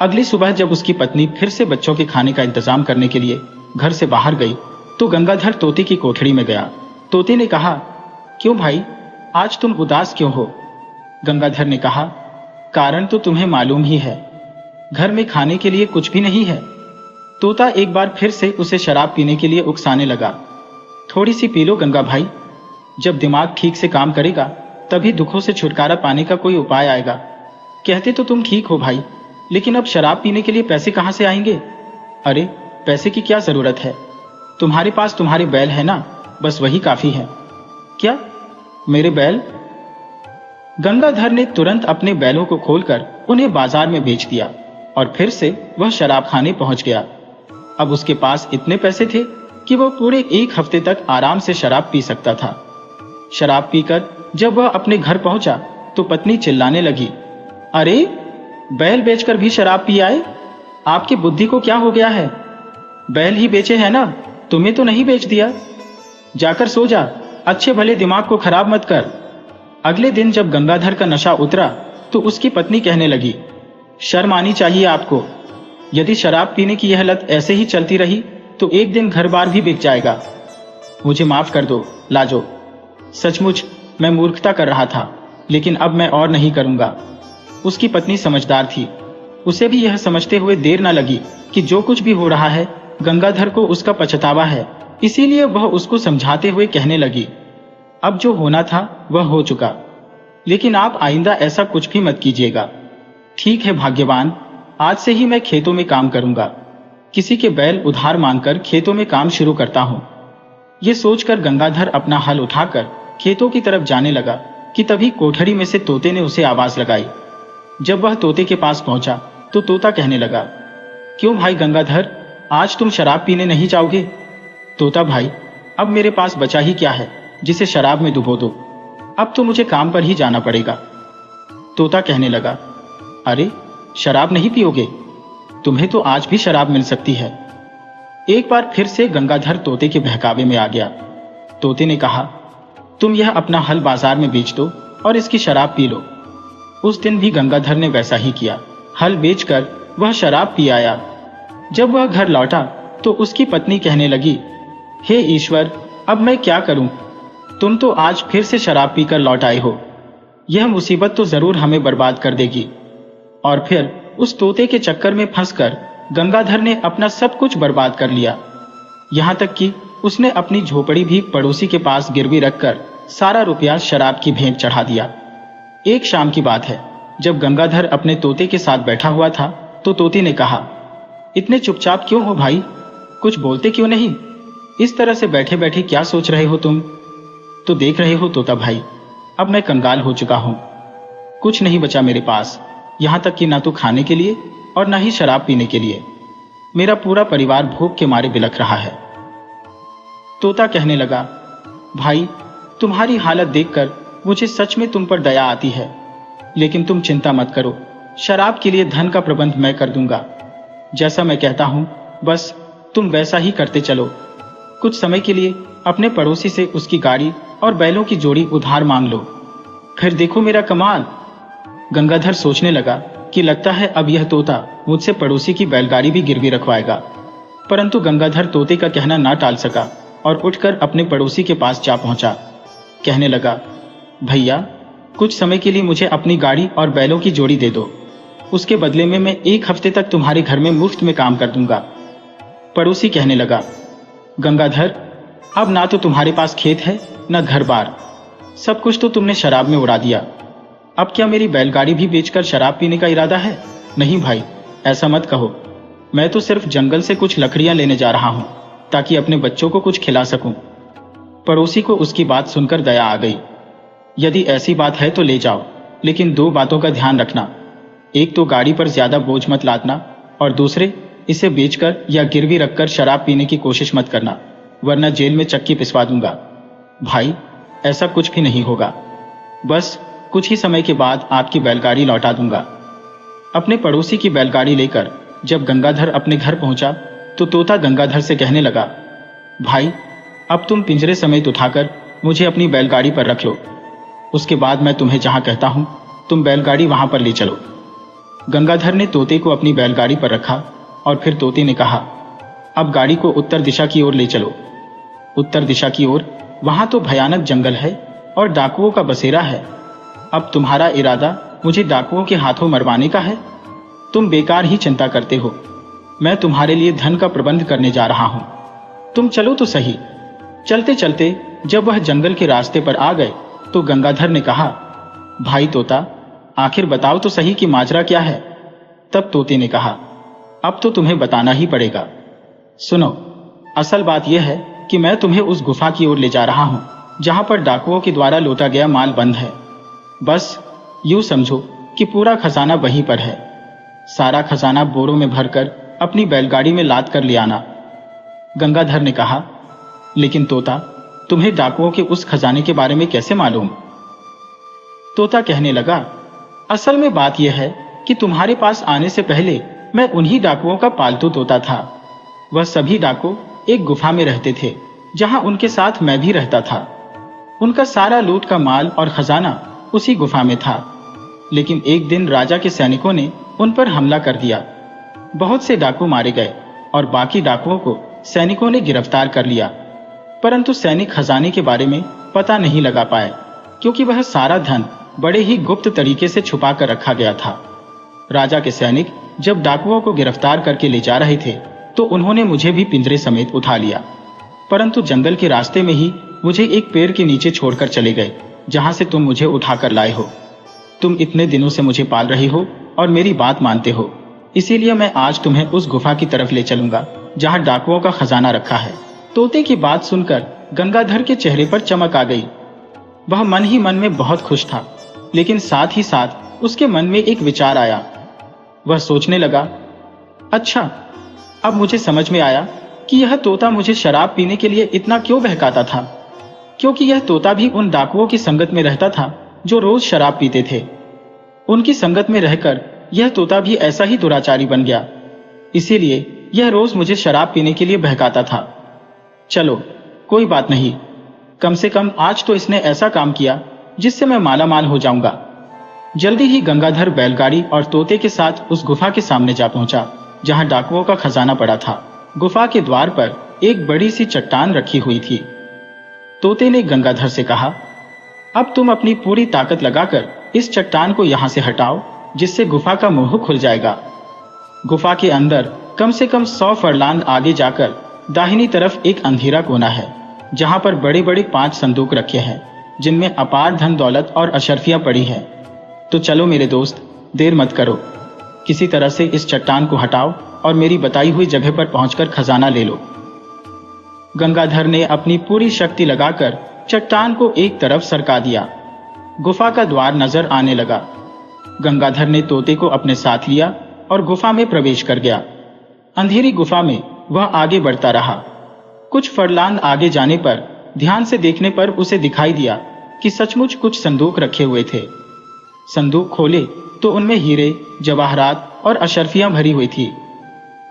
अगली सुबह जब उसकी पत्नी फिर से बच्चों के खाने का इंतजाम करने के लिए घर से बाहर गई तो गंगाधर तोते की कोठरी में गया। तोते ने कहा, क्यों भाई, आज तुम उदास क्यों हो? गंगाधर ने कहा, कारण तो तुम्हें मालूम ही है, घर में खाने के लिए कुछ भी नहीं है। तोता एक बार फिर से उसे शराब पीने के लिए उकसाने लगा। थोड़ी सी पी लो गंगा भाई, जब दिमाग ठीक से काम करेगा तभी दुखों से छुटकारा पाने का कोई उपाय आएगा। कहते तो तुम ठीक हो भाई, लेकिन अब शराब पीने के लिए पैसे कहां से आएंगे? अरे पैसे की क्या जरूरत है, तुम्हारे पास तुम्हारे बैल है ना, बस वही काफी है। क्या, मेरे बैल? गंगाधर ने तुरंत अपने बैलों को खोलकर उन्हें बाजार में बेच दिया और फिर से वह शराब खाने पहुंच गया। अब उसके पास इतने पैसे थे कि वह पूरे 1 हफ्ते तक आराम से शराब पी सकता था। शराब पीकर जब वह अपने घर पहुंचा तो पत्नी चिल्लाने लगी, अरे बैल बेचकर भी शराब पी आए, आपकी बुद्धि को क्या हो गया है? बैल ही बेचे हैं ना, तुम्हें तो नहीं बेच दिया? जाकर सो जा, अच्छे भले दिमाग को खराब मत कर। अगले दिन जब गंगाधर का नशा उतरा तो उसकी पत्नी कहने लगी, शर्म आनी चाहिए आपको। यदि शराब पीने की यह लत ऐसे ही चलती रही तो एक दिन घर बार भी बिक जाएगा। मुझे माफ कर दो लाजो, सचमुच मैं मूर्खता कर रहा था, लेकिन अब मैं और नहीं करूंगा। उसकी पत्नी समझदार थी, उसे भी यह समझते हुए देर न लगी कि जो कुछ भी हो रहा है गंगाधर को उसका पछतावा है, इसीलिए वह उसको समझाते हुए कहने लगी, अब जो होना था वह हो चुका, लेकिन आप आइंदा ऐसा कुछ भी मत कीजिएगा। ठीक है भाग्यवान, आज से ही मैं खेतों में काम करूंगा, किसी के बैल उधार मांगकर खेतों में काम शुरू करता हूं। ये सोचकर गंगाधर अपना हल उठाकर खेतों की तरफ जाने लगा कि तभी कोठरी में से तोते ने उसे आवाज लगाई। जब वह तोते के पास पहुंचा तो तोता कहने लगा, क्यों भाई गंगाधर, आज तुम शराब पीने नहीं जाओगे? तोता भाई, अब मेरे पास बचा ही क्या है जिसे शराब में डुबो दो, अब तो मुझे काम पर ही जाना पड़ेगा। तोता कहने लगा, अरे शराब नहीं पियोगे? तुम्हें तो आज भी शराब मिल सकती है। एक बार फिर से गंगाधर तोते के बहकावे में आ गया। तोते ने कहा, तुम यह अपना हल बाजार में बेच दो और इसकी शराब पी लो। उस दिन भी गंगाधर ने वैसा ही किया, हल बेचकर वह शराब पी आया। जब वह घर लौटा तो उसकी पत्नी कहने लगी, हे ईश्वर, अब मैं क्या करूं? तुम तो आज फिर से शराब पीकर लौट आए हो, यह मुसीबत तो जरूर हमें बर्बाद कर देगी। और फिर उस तोते के चक्कर में फंसकर गंगाधर ने अपना सब कुछ बर्बाद कर लिया, यहां तक कि उसने अपनी झोपड़ी भी पड़ोसी के पास गिरवी रखकर सारा रुपया शराब की भेंट चढ़ा दिया। एक शाम की बात है, जब गंगाधर अपने तोते के साथ बैठा हुआ था तो तोते ने कहा, इतने चुपचाप क्यों हो भाई, कुछ बोलते क्यों नहीं? इस तरह से बैठे बैठे क्या सोच रहे हो तुम? तो देख रहे हो तोता भाई, अब मैं कंगाल हो चुका हूं, कुछ नहीं बचा मेरे पास, यहां तक कि ना तो खाने के लिए और ना ही शराब पीने के लिए। मेरा पूरा परिवार भूख के मारे बिलख रहा है। तोता कहने लगा, भाई तुम्हारी हालत देखकर मुझे सच में तुम पर दया आती है, लेकिन तुम चिंता मत करो, शराब के लिए धन का प्रबंध मैं कर दूंगा। जैसा मैं कहता हूं बस तुम वैसा ही करते चलो। कुछ समय के लिए अपने पड़ोसी से उसकी गाड़ी और बैलों की जोड़ी उधार मांग लो, फिर देखो मेरा कमाल। गंगाधर सोचने लगा कि लगता है अब यह तोता मुझसे पड़ोसी की बैलगाड़ी भी गिरवी रखवाएगा, परंतु गंगाधर तोते का कहना ना टाल सका और उठकर अपने पड़ोसी के पास जा पहुंचा। कहने लगा, भैया कुछ समय के लिए मुझे अपनी गाड़ी और बैलों की जोड़ी दे दो, उसके बदले में मैं 1 हफ्ते तक तुम्हारे घर में मुफ्त में काम कर दूंगा। पड़ोसी कहने लगा, गंगाधर अब ना तो तुम्हारे पास खेत है न घर बार, सब कुछ तो तुमने शराब में उड़ा दिया, अब क्या मेरी बैलगाड़ी भी बेचकर शराब पीने का इरादा है? नहीं भाई, ऐसा मत कहो, मैं तो सिर्फ जंगल से कुछ लकड़ियां लेने जा रहा हूं ताकि अपने बच्चों को कुछ खिला सकूं। पड़ोसी को उसकी बात सुनकर दया आ गई। यदि ऐसी बात है तो ले जाओ, लेकिन 2 बातों का ध्यान रखना, एक तो गाड़ी पर ज्यादा बोझ मत लादना और दूसरे इसे बेचकर या गिरवी रखकर शराब पीने की कोशिश मत करना, वरना जेल में चक्की पिसवा दूंगा। भाई ऐसा कुछ भी नहीं होगा, बस कुछ ही समय के बाद आपकी बैलगाड़ी लौटा दूंगा। अपने पड़ोसी की बैलगाड़ी लेकर जब गंगाधर अपने घर पहुंचा तो तोता गंगाधर से कहने लगा, भाई अब तुम पिंजरे समेत उठाकर मुझे अपनी बैलगाड़ी पर रख लो, उसके बाद मैं तुम्हें जहां कहता हूं तुम बैलगाड़ी वहां पर ले चलो। गंगाधर ने तोते को अपनी बैलगाड़ी पर रखा और फिर तोते ने कहा, अब गाड़ी को उत्तर दिशा की ओर ले चलो। उत्तर दिशा की ओर? वहां तो भयानक जंगल है और डाकुओं का बसेरा है। अब तुम्हारा इरादा मुझे डाकुओं के हाथों मरवाने का है? तुम बेकार ही चिंता करते हो, मैं तुम्हारे लिए धन का प्रबंध करने जा रहा हूं, तुम चलो तो सही। चलते चलते जब वह जंगल के रास्ते पर आ गए तो गंगाधर ने कहा, भाई तोता आखिर बताओ तो सही कि माजरा क्या है? तब तोते ने कहा, अब तो तुम्हें बताना ही पड़ेगा। सुनो, असल बात यह है कि मैं तुम्हें उस गुफा की ओर ले जा रहा हूं जहां पर डाकुओं के द्वारा लूटा गया माल बंद है। बस यूं समझो कि पूरा खजाना वहीं पर है। सारा खजाना बोरों में भरकर अपनी बैलगाड़ी में लाद कर ले आना। गंगाधर ने कहा, लेकिन तोता तुम्हें डाकुओं के उस खजाने के बारे में कैसे मालूम? तोता कहने लगा, असल में बात यह है कि तुम्हारे पास आने से पहले मैं उन्हीं डाकुओं का पालतू तोता था। वह सभी डाकू एक गुफा में रहते थे, जहां उनके साथ मैं भी रहता था। उनका सारा लूट का माल और खजाना उसी गुफा में था। लेकिन एक दिन राजा के सैनिकों ने उन पर हमला कर दिया। बहुत से डाकू मारे गए और बाकी डाकुओं को सैनिकों ने गिरफ्तार कर लिया। परंतु सैनिक खजाने के बारे में पता नहीं लगा पाए, क्योंकि वह सारा धन बड़े ही गुप्त तरीके से छुपा कर रखा गया था। राजा के सैनिक जब डाकुओं को गिरफ्तार करके ले जा रहे थे, तो उन्होंने मुझे भी पिंजरे समेत उठा लिया। परंतु जंगल के रास्ते में ही मुझे एक पेड़ के नीचे छोड़कर चले गए, जहां से तुम मुझे उठाकर लाए हो। तुम इतने दिनों से मुझे पाल रही हो और मेरी बात मानते हो, इसीलिए मैं आज तुम्हें उस गुफा की तरफ ले चलूंगा जहां डाकुओं का खजाना रखा है। तोते की बात सुनकर गंगाधर के चेहरे पर चमक आ गई। वह मन ही मन में बहुत खुश था, लेकिन साथ ही साथ उसके मन में एक विचार आया। वह सोचने लगा, अच्छा, अब मुझे समझ में आया कि यह तोता मुझे शराब पीने के लिए इतना क्यों बहकाता था। क्योंकि यह तोता भी उन डाकुओं की संगत में रहता था जो रोज शराब पीते थे। उनकी संगत में रहकर यह तोता भी ऐसा ही दुराचारी बन गया, इसीलिए यह रोज मुझे शराब पीने के लिए बहकाता था। चलो, कोई बात नहीं, कम से कम आज तो इसने ऐसा काम किया जिससे मैं मालामाल हो जाऊंगा। जल्दी ही गंगाधर बैलगाड़ी और तोते के साथ उस गुफा के सामने जा पहुंचा जहां डाकुओं का खजाना पड़ा था। गुफा के द्वार पर एक बड़ी सी चट्टान रखी हुई थी। तोते ने गंगाधर से कहा, अब तुम अपनी पूरी ताकत लगाकर इस चट्टान को यहां से हटाओ, जिससे गुफा का मुंह खुल जाएगा। गुफा के अंदर कम से कम 100 फरलांग आगे जाकर दाहिनी तरफ एक अंधेरा कोना है, जहां पर बड़े बड़े 5 संदूक रखे हैं, जिनमें अपार धन दौलत और अशर्फियां पड़ी हैं। तो चलो मेरे दोस्त, देर मत करो, किसी तरह से इस चट्टान को हटाओ और मेरी बताई हुई जगह पर पहुंचकर खजाना ले लो। गंगाधर ने अपनी पूरी शक्ति लगाकर चट्टान को एक तरफ सरका दिया। गुफा का द्वार नजर आने लगा। गंगाधर ने तोते को अपने साथ लिया और गुफा में प्रवेश कर गया। अंधेरी गुफा में वह आगे बढ़ता रहा। कुछ फरलांग आगे जाने पर ध्यान से देखने पर उसे दिखाई दिया कि सचमुच कुछ संदूक रखे हुए थे। संदूक खोले तो उनमें हीरे, जवाहरात और अशर्फियां भरी हुई थी।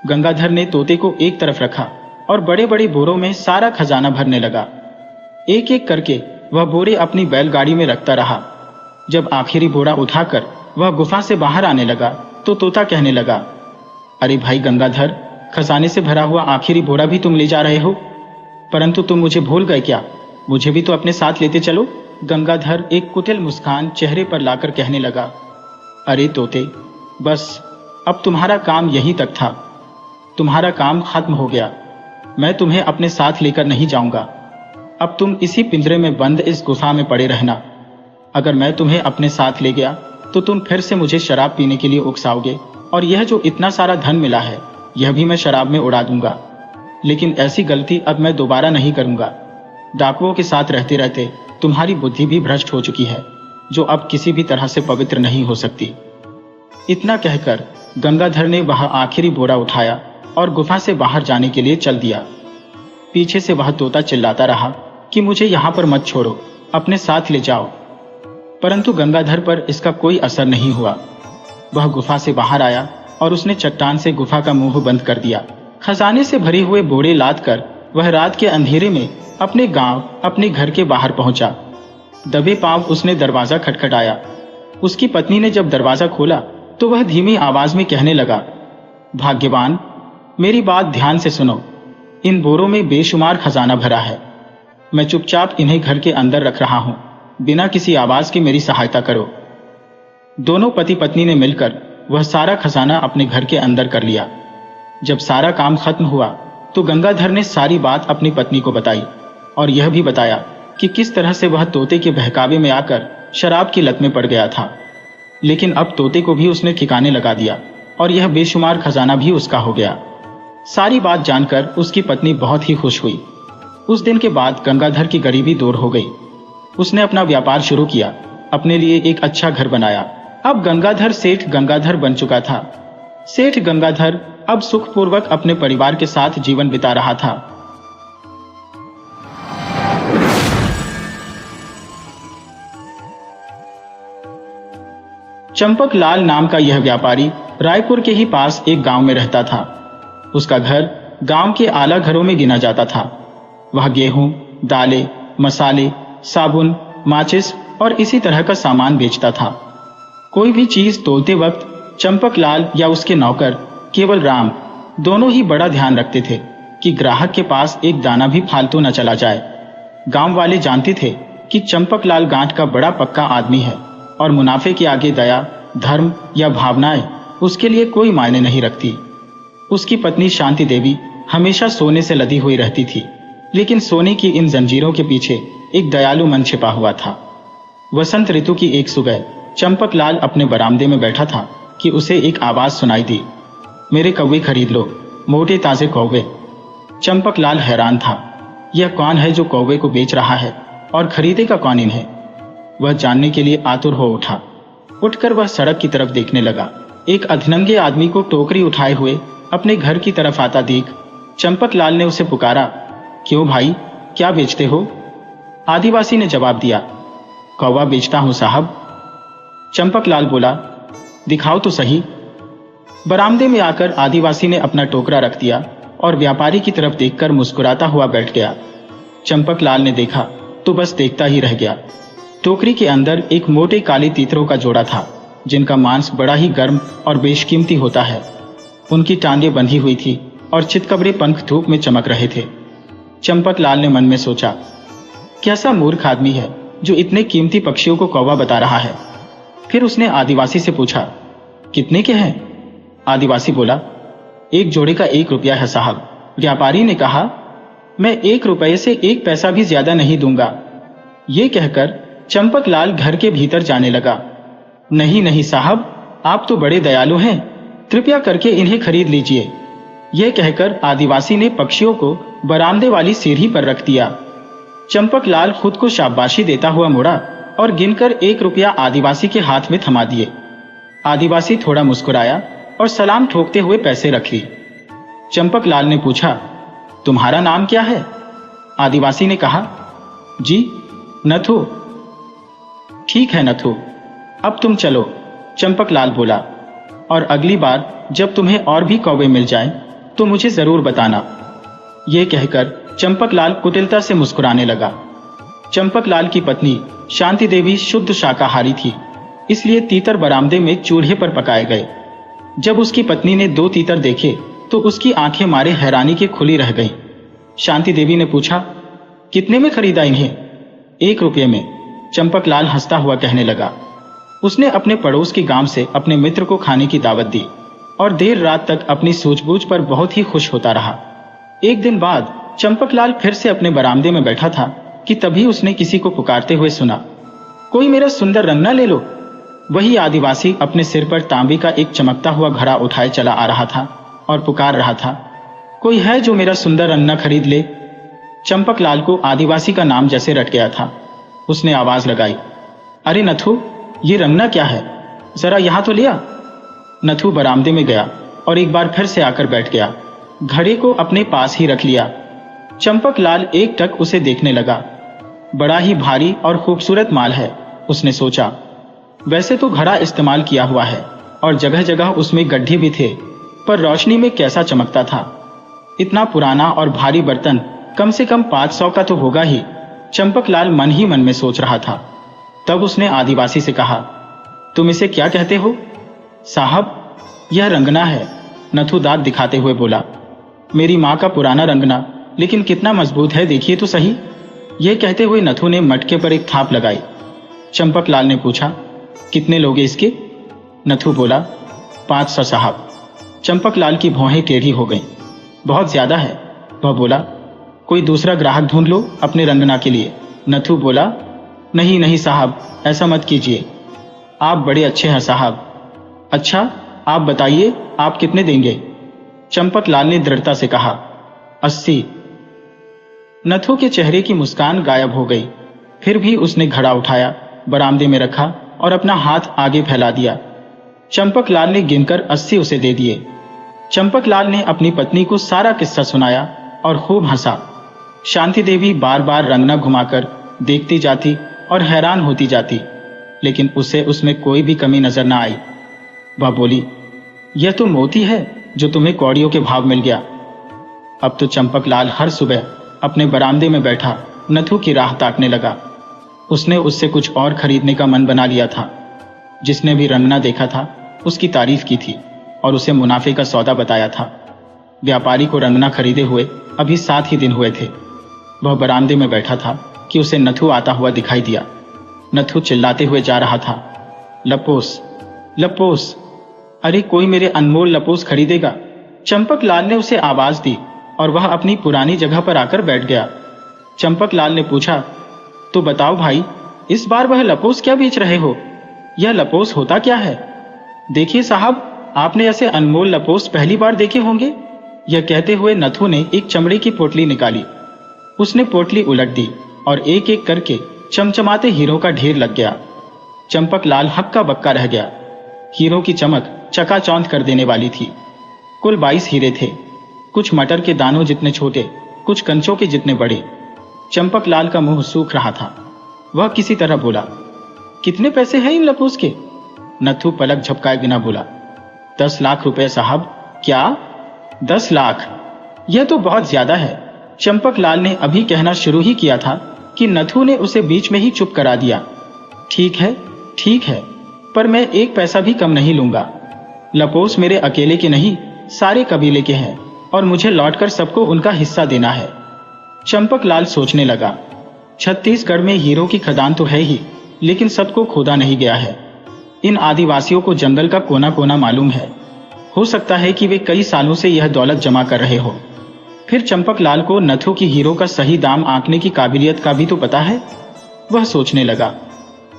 गंगाधर ने तोते को एक तरफ रखा और बड़े बड़े बोरों में सारा खजाना भरने लगा। एक एक करके वह बोरे अपनी बैलगाड़ी में रखता रहा। जब आखिरी बोरा उठाकर वह गुफा से बाहर आने लगा तो तोता कहने लगा, अरे भाई गंगाधर, खजाने से भरा हुआ आखिरी बोरा भी तुम ले जा रहे हो? परंतु तुम मुझे भूल गए क्या? मुझे भी तो अपने साथ लेते चलो। गंगाधर एक कुटिल मुस्कान चेहरे पर लाकर कहने लगा, अरे तोते, बस अब तुम्हारा काम यहीं तक था। तुम्हारा काम खत्म हो गया। मैं तुम्हें अपने साथ लेकर नहीं जाऊंगा। अब तुम इसी पिंजरे में बंद इस गुफा में पड़े रहना। अगर मैं तुम्हें अपने साथ ले गया तो तुम फिर से मुझे शराब पीने के लिए उकसाओगे, और यह जो इतना सारा धन मिला है यह भी मैं शराब में उड़ा दूंगा। लेकिन ऐसी गलती अब मैं दोबारा नहीं करूंगा। डाकुओं के साथ रहते रहते तुम्हारी बुद्धि भी भ्रष्ट हो चुकी है, जो अब किसी भी तरह से पवित्र नहीं हो सकती। इतना कहकर गंगाधर ने वह आखिरी बोरा उठाया और गुफा से बाहर जाने के लिए चल दिया। पीछे से वह तोता चिल्लाता रहा कि मुझे यहां पर मत छोड़ो, अपने साथ ले जाओ। परंतु गंगाधर पर इसका कोई असर नहीं हुआ। वह गुफा से बाहर आया और उसने चट्टान से गुफा का मुंह बंद कर दिया। खजाने से भरे हुए बोरे लाद कर वह रात के अंधेरे में अपने गांव, अपने घर के बाहर पहुंचा। दबे पांव उसने दरवाजा खटखटाया। उसकी पत्नी ने जब दरवाजा खोला तो वह धीमी आवाज में कहने लगा, भाग्यवान, मेरी बात ध्यान से सुनो। इन बोरों में बेशुमार खजाना भरा है। मैं चुपचाप इन्हें घर के अंदर रख रहा हूं। बिना किसी आवाज के मेरी सहायता करो। दोनों पति पत्नी ने मिलकर वह सारा खजाना अपने घर के अंदर कर लिया। जब सारा काम खत्म हुआ तो गंगाधर ने सारी बात अपनी पत्नी को बताई और यह भी बताया कि किस तरह से वह तोते के बहकावे में आकर शराब की लत में पड़ गया था। लेकिन अब तोते को भी उसने ठिकाने लगा दिया और यह बेशुमार खजाना भी उसका हो गया। सारी बात जानकर उसकी पत्नी बहुत ही खुश हुई। उस दिन के बाद गंगाधर की गरीबी दूर हो गई। उसने अपना व्यापार शुरू किया, अपने लिए एक अच्छा घर बनाया। अब गंगाधर सेठ गंगाधर बन चुका था। सेठ गंगाधर अब सुखपूर्वक अपने परिवार के साथ जीवन बिता रहा था। चंपक लाल नाम का यह व्यापारी रायपुर के ही पास एक गांव में रहता था। उसका घर गांव के आला घरों में गिना जाता था। वह गेहूं, दालें, मसाले, साबुन, माचिस और इसी तरह का सामान बेचता था। कोई भी चीज तोलते वक्त चंपकलाल या उसके नौकर केवल राम दोनों ही बड़ा ध्यान रखते थे कि ग्राहक के पास एक दाना भी फालतू न चला जाए। गांव वाले जानते थे कि चंपकलाल गांठ का बड़ा पक्का आदमी है और मुनाफे के आगे दया, धर्म या भावनाएं उसके लिए कोई मायने नहीं रखती। उसकी पत्नी शांति देवी हमेशा सोने से लदी हुई रहती थी, लेकिन सोने की इन जंजीरों के पीछे एक दयालु मन छिपा हुआ था। वसंत ऋतु की एक सुबह चंपकलाल अपने बरामदे में बैठा था कि उसे एक आवाज सुनाई दी, मेरे कौवे खरीद लो, मोटे ताजे कौवे। चंपकलाल हैरान था, यह कौन है जो कौवे को बेच रहा है और खरीदेगा कौन इन्हें? वह जानने के लिए आतुर हो उठा। उठकर वह सड़क की तरफ देखने लगा। एक अधनंगे आदमी को टोकरी उठाए हुए अपने घर की तरफ आता देख चंपकलाल ने उसे पुकारा, क्यों भाई, क्या बेचते हो? आदिवासी ने जवाब दिया, कौवा बेचता हूं साहब। चंपकलाल बोला, दिखाओ तो सही। बरामदे में आकर आदिवासी ने अपना टोकरा रख दिया और व्यापारी की तरफ देखकर मुस्कुराता हुआ बैठ गया। चंपकलाल ने देखा तो बस देखता ही रह गया। टोकरी के अंदर एक मोटे काले तीतरों का जोड़ा था, जिनका मांस बड़ा ही गर्म और बेशकीमती होता है। उनकी टांगें बंधी हुई थी और चितकबरे पंख धूप में चमक रहे थे। चंपकलाल ने मन में सोचा, कैसा मूर्ख आदमी है जो इतने कीमती पक्षियों को कौवा बता रहा है। फिर उसने आदिवासी से पूछा, कितने के हैं? आदिवासी बोला, एक जोड़े का 1 रुपया है साहब। व्यापारी ने कहा, मैं 1 रुपये से 1 पैसा भी ज्यादा नहीं दूंगा। ये कहकर चंपकलाल घर के भीतर जाने लगा। नहीं नहीं साहब, आप तो बड़े दयालु हैं, कृपया करके इन्हें खरीद लीजिए। यह कहकर आदिवासी ने पक्षियों को बरामदे वाली सीढ़ी पर रख दिया। चंपकलाल खुद को शाबाशी देता हुआ मुड़ा और गिनकर 1 रुपया आदिवासी के हाथ में थमा दिए। आदिवासी थोड़ा मुस्कुराया और सलाम ठोकते हुए पैसे रख ली। चंपकलाल ने पूछा, तुम्हारा नाम क्या है? आदिवासी ने कहा, जी नथु। ठीक है नथु, अब तुम चलो, चंपकलाल बोला, और अगली बार जब तुम्हें और भी कौवे मिल जाएं तो मुझे जरूर बताना। यह कहकर चंपकलाल कुटिलता से मुस्कुराने लगा। चंपकलाल की पत्नी शांति देवी शुद्ध शाकाहारी थी, इसलिए तीतर बरामदे में चूल्हे पर पकाए गए। जब उसकी पत्नी ने 2 तीतर देखे तो उसकी आंखें मारे हैरानी के खुली रह गईं। शांति देवी ने पूछा, कितने में खरीदा इन्हें? 1 रुपये में, चंपकलाल हंसता हुआ कहने लगा। उसने अपने पड़ोस के गांव से अपने मित्र को खाने की दावत दी और देर रात तक अपनी सूझबूझ पर बहुत ही खुश होता रहा। एक दिन बाद चंपकलाल फिर से अपने बरामदे में बैठा था कि तभी उसने किसी को पुकारते हुए सुना, कोई मेरा सुंदर रंगना ले लो। वही आदिवासी अपने सिर पर तांबे का एक चमकता हुआ घड़ा उठाए चला आ रहा था और पुकार रहा था, कोई है जो मेरा सुंदर रंगना खरीद ले? चंपकलाल को आदिवासी का नाम जैसे रट गया था। उसने आवाज लगाई, अरे नथु, ये रंगना क्या है, जरा यहां तो लिया। नथु बरामदे में गया और एक बार फिर से आकर बैठ गया। घड़े को अपने पास ही रख लिया। चंपकलाल एकटक उसे देखने लगा। बड़ा ही भारी और खूबसूरत माल है, उसने सोचा। वैसे तो घड़ा इस्तेमाल किया हुआ है और जगह जगह उसमें गड्ढे भी थे, पर रोशनी में कैसा चमकता था। इतना पुराना और भारी बर्तन कम से कम 500 का तो होगा ही, चंपकलाल मन ही मन में सोच रहा था। तब उसने आदिवासी से कहा, तुम इसे क्या कहते हो? साहब, यह रंगना है, नथु दांत दिखाते हुए बोला। मेरी माँ का पुराना रंगना, लेकिन कितना मजबूत है, देखिए तो सही। यह कहते हुए नथु ने मटके पर एक थाप लगाई। चंपकलाल ने पूछा, कितने लोगे इसके? नथु बोला, 500 साहब। चंपकलाल की भौहें टेढ़ी हो गईं। बहुत ज्यादा है, वह बोला। कोई दूसरा ग्राहक ढूंढ लो अपने रंगना के लिए। नथु बोला, नहीं नहीं साहब, ऐसा मत कीजिए, आप बड़े अच्छे हैं साहब। अच्छा, आप बताइए, आप कितने देंगे? चंपकलाल ने दृढ़ता से कहा, 80। नथु के चेहरे की मुस्कान गायब हो गई। फिर भी उसने घड़ा उठाया, बरामदे में रखा और अपना हाथ आगे फैला दिया। चंपकलाल ने गिनकर 80 उसे दे दिए। चंपकलाल ने अपनी पत्नी को सारा किस्सा सुनाया और खूब हंसा। शांति देवी बार बार रंगना घुमाकर देखती जाती और हैरान होती जाती, लेकिन उसे उसमें कोई भी कमी नजर न आई। वह बोली, यह तो मोती है जो तुम्हें कौड़ियों के भाव मिल गया। अब तो चंपकलाल हर सुबह अपने बरामदे में बैठा नथु की राह ताकने लगा। उसने उससे कुछ और खरीदने का मन बना लिया था। जिसने भी रंगना देखा था उसकी तारीफ की थी और उसे मुनाफे का सौदा बताया था। व्यापारी को रंगना खरीदे हुए अभी 7 ही दिन हुए थे। वह बरामदे में बैठा था कि उसे नथु आता हुआ दिखाई दिया। नथु चिल्लाते हुए जा रहा था, लपोस लपोस, अरे कोई मेरे अनमोल लपोस खरीदेगा। चंपकलाल ने उसे आवाज दी और वह अपनी पुरानी जगह पर आकर बैठ गया। चंपकलाल ने पूछा, तो बताओ भाई, इस बार वह लपोस क्या बेच रहे हो? यह लपोस होता क्या है? देखिए साहब, आपने ऐसे अनमोल लपोस पहली बार देखे होंगे। यह कहते हुए नथु ने एक चमड़े की पोटली निकाली। उसने पोटली उलट दी और एक एक करके चमचमाते हीरों का ढेर लग गया। चंपकलाल हक्का बक्का रह गया। हीरों की चमक चकाचौंध कर देने वाली थी। कुल 22 हीरे थे, कुछ मटर के दानों जितने छोटे, कुछ कंचों के जितने बड़े। चंपकलाल का मुंह सूख रहा था। वह किसी तरह बोला, कितने पैसे हैं इन लपोस के? नथु पलक झपकाए बिना बोला, 10 लाख रुपए साहब। क्या? 10 लाख? यह तो बहुत ज्यादा है। चंपकलाल ने अभी कहना शुरू ही किया था कि नथु ने उसे बीच में ही चुप करा दिया। ठीक है, पर मैं 1 पैसा भी कम नहीं लूंगा। लपोस मेरे अकेले के नहीं, सारे कबीले के हैं और मुझे लौटकर सबको उनका हिस्सा देना है। चंपकलाल सोचने लगा, छत्तीसगढ़ में हीरों की खदान तो है ही, लेकिन सबको खोदा नहीं गया है। इन आदिवासियों को जंगल का कोना कोना मालूम है। हो सकता है कि वे कई सालों से यह दौलत जमा कर रहे हो। फिर चंपकलाल को नथु की हीरों का सही दाम आंकने की काबिलियत का भी तो पता है। वह सोचने लगा,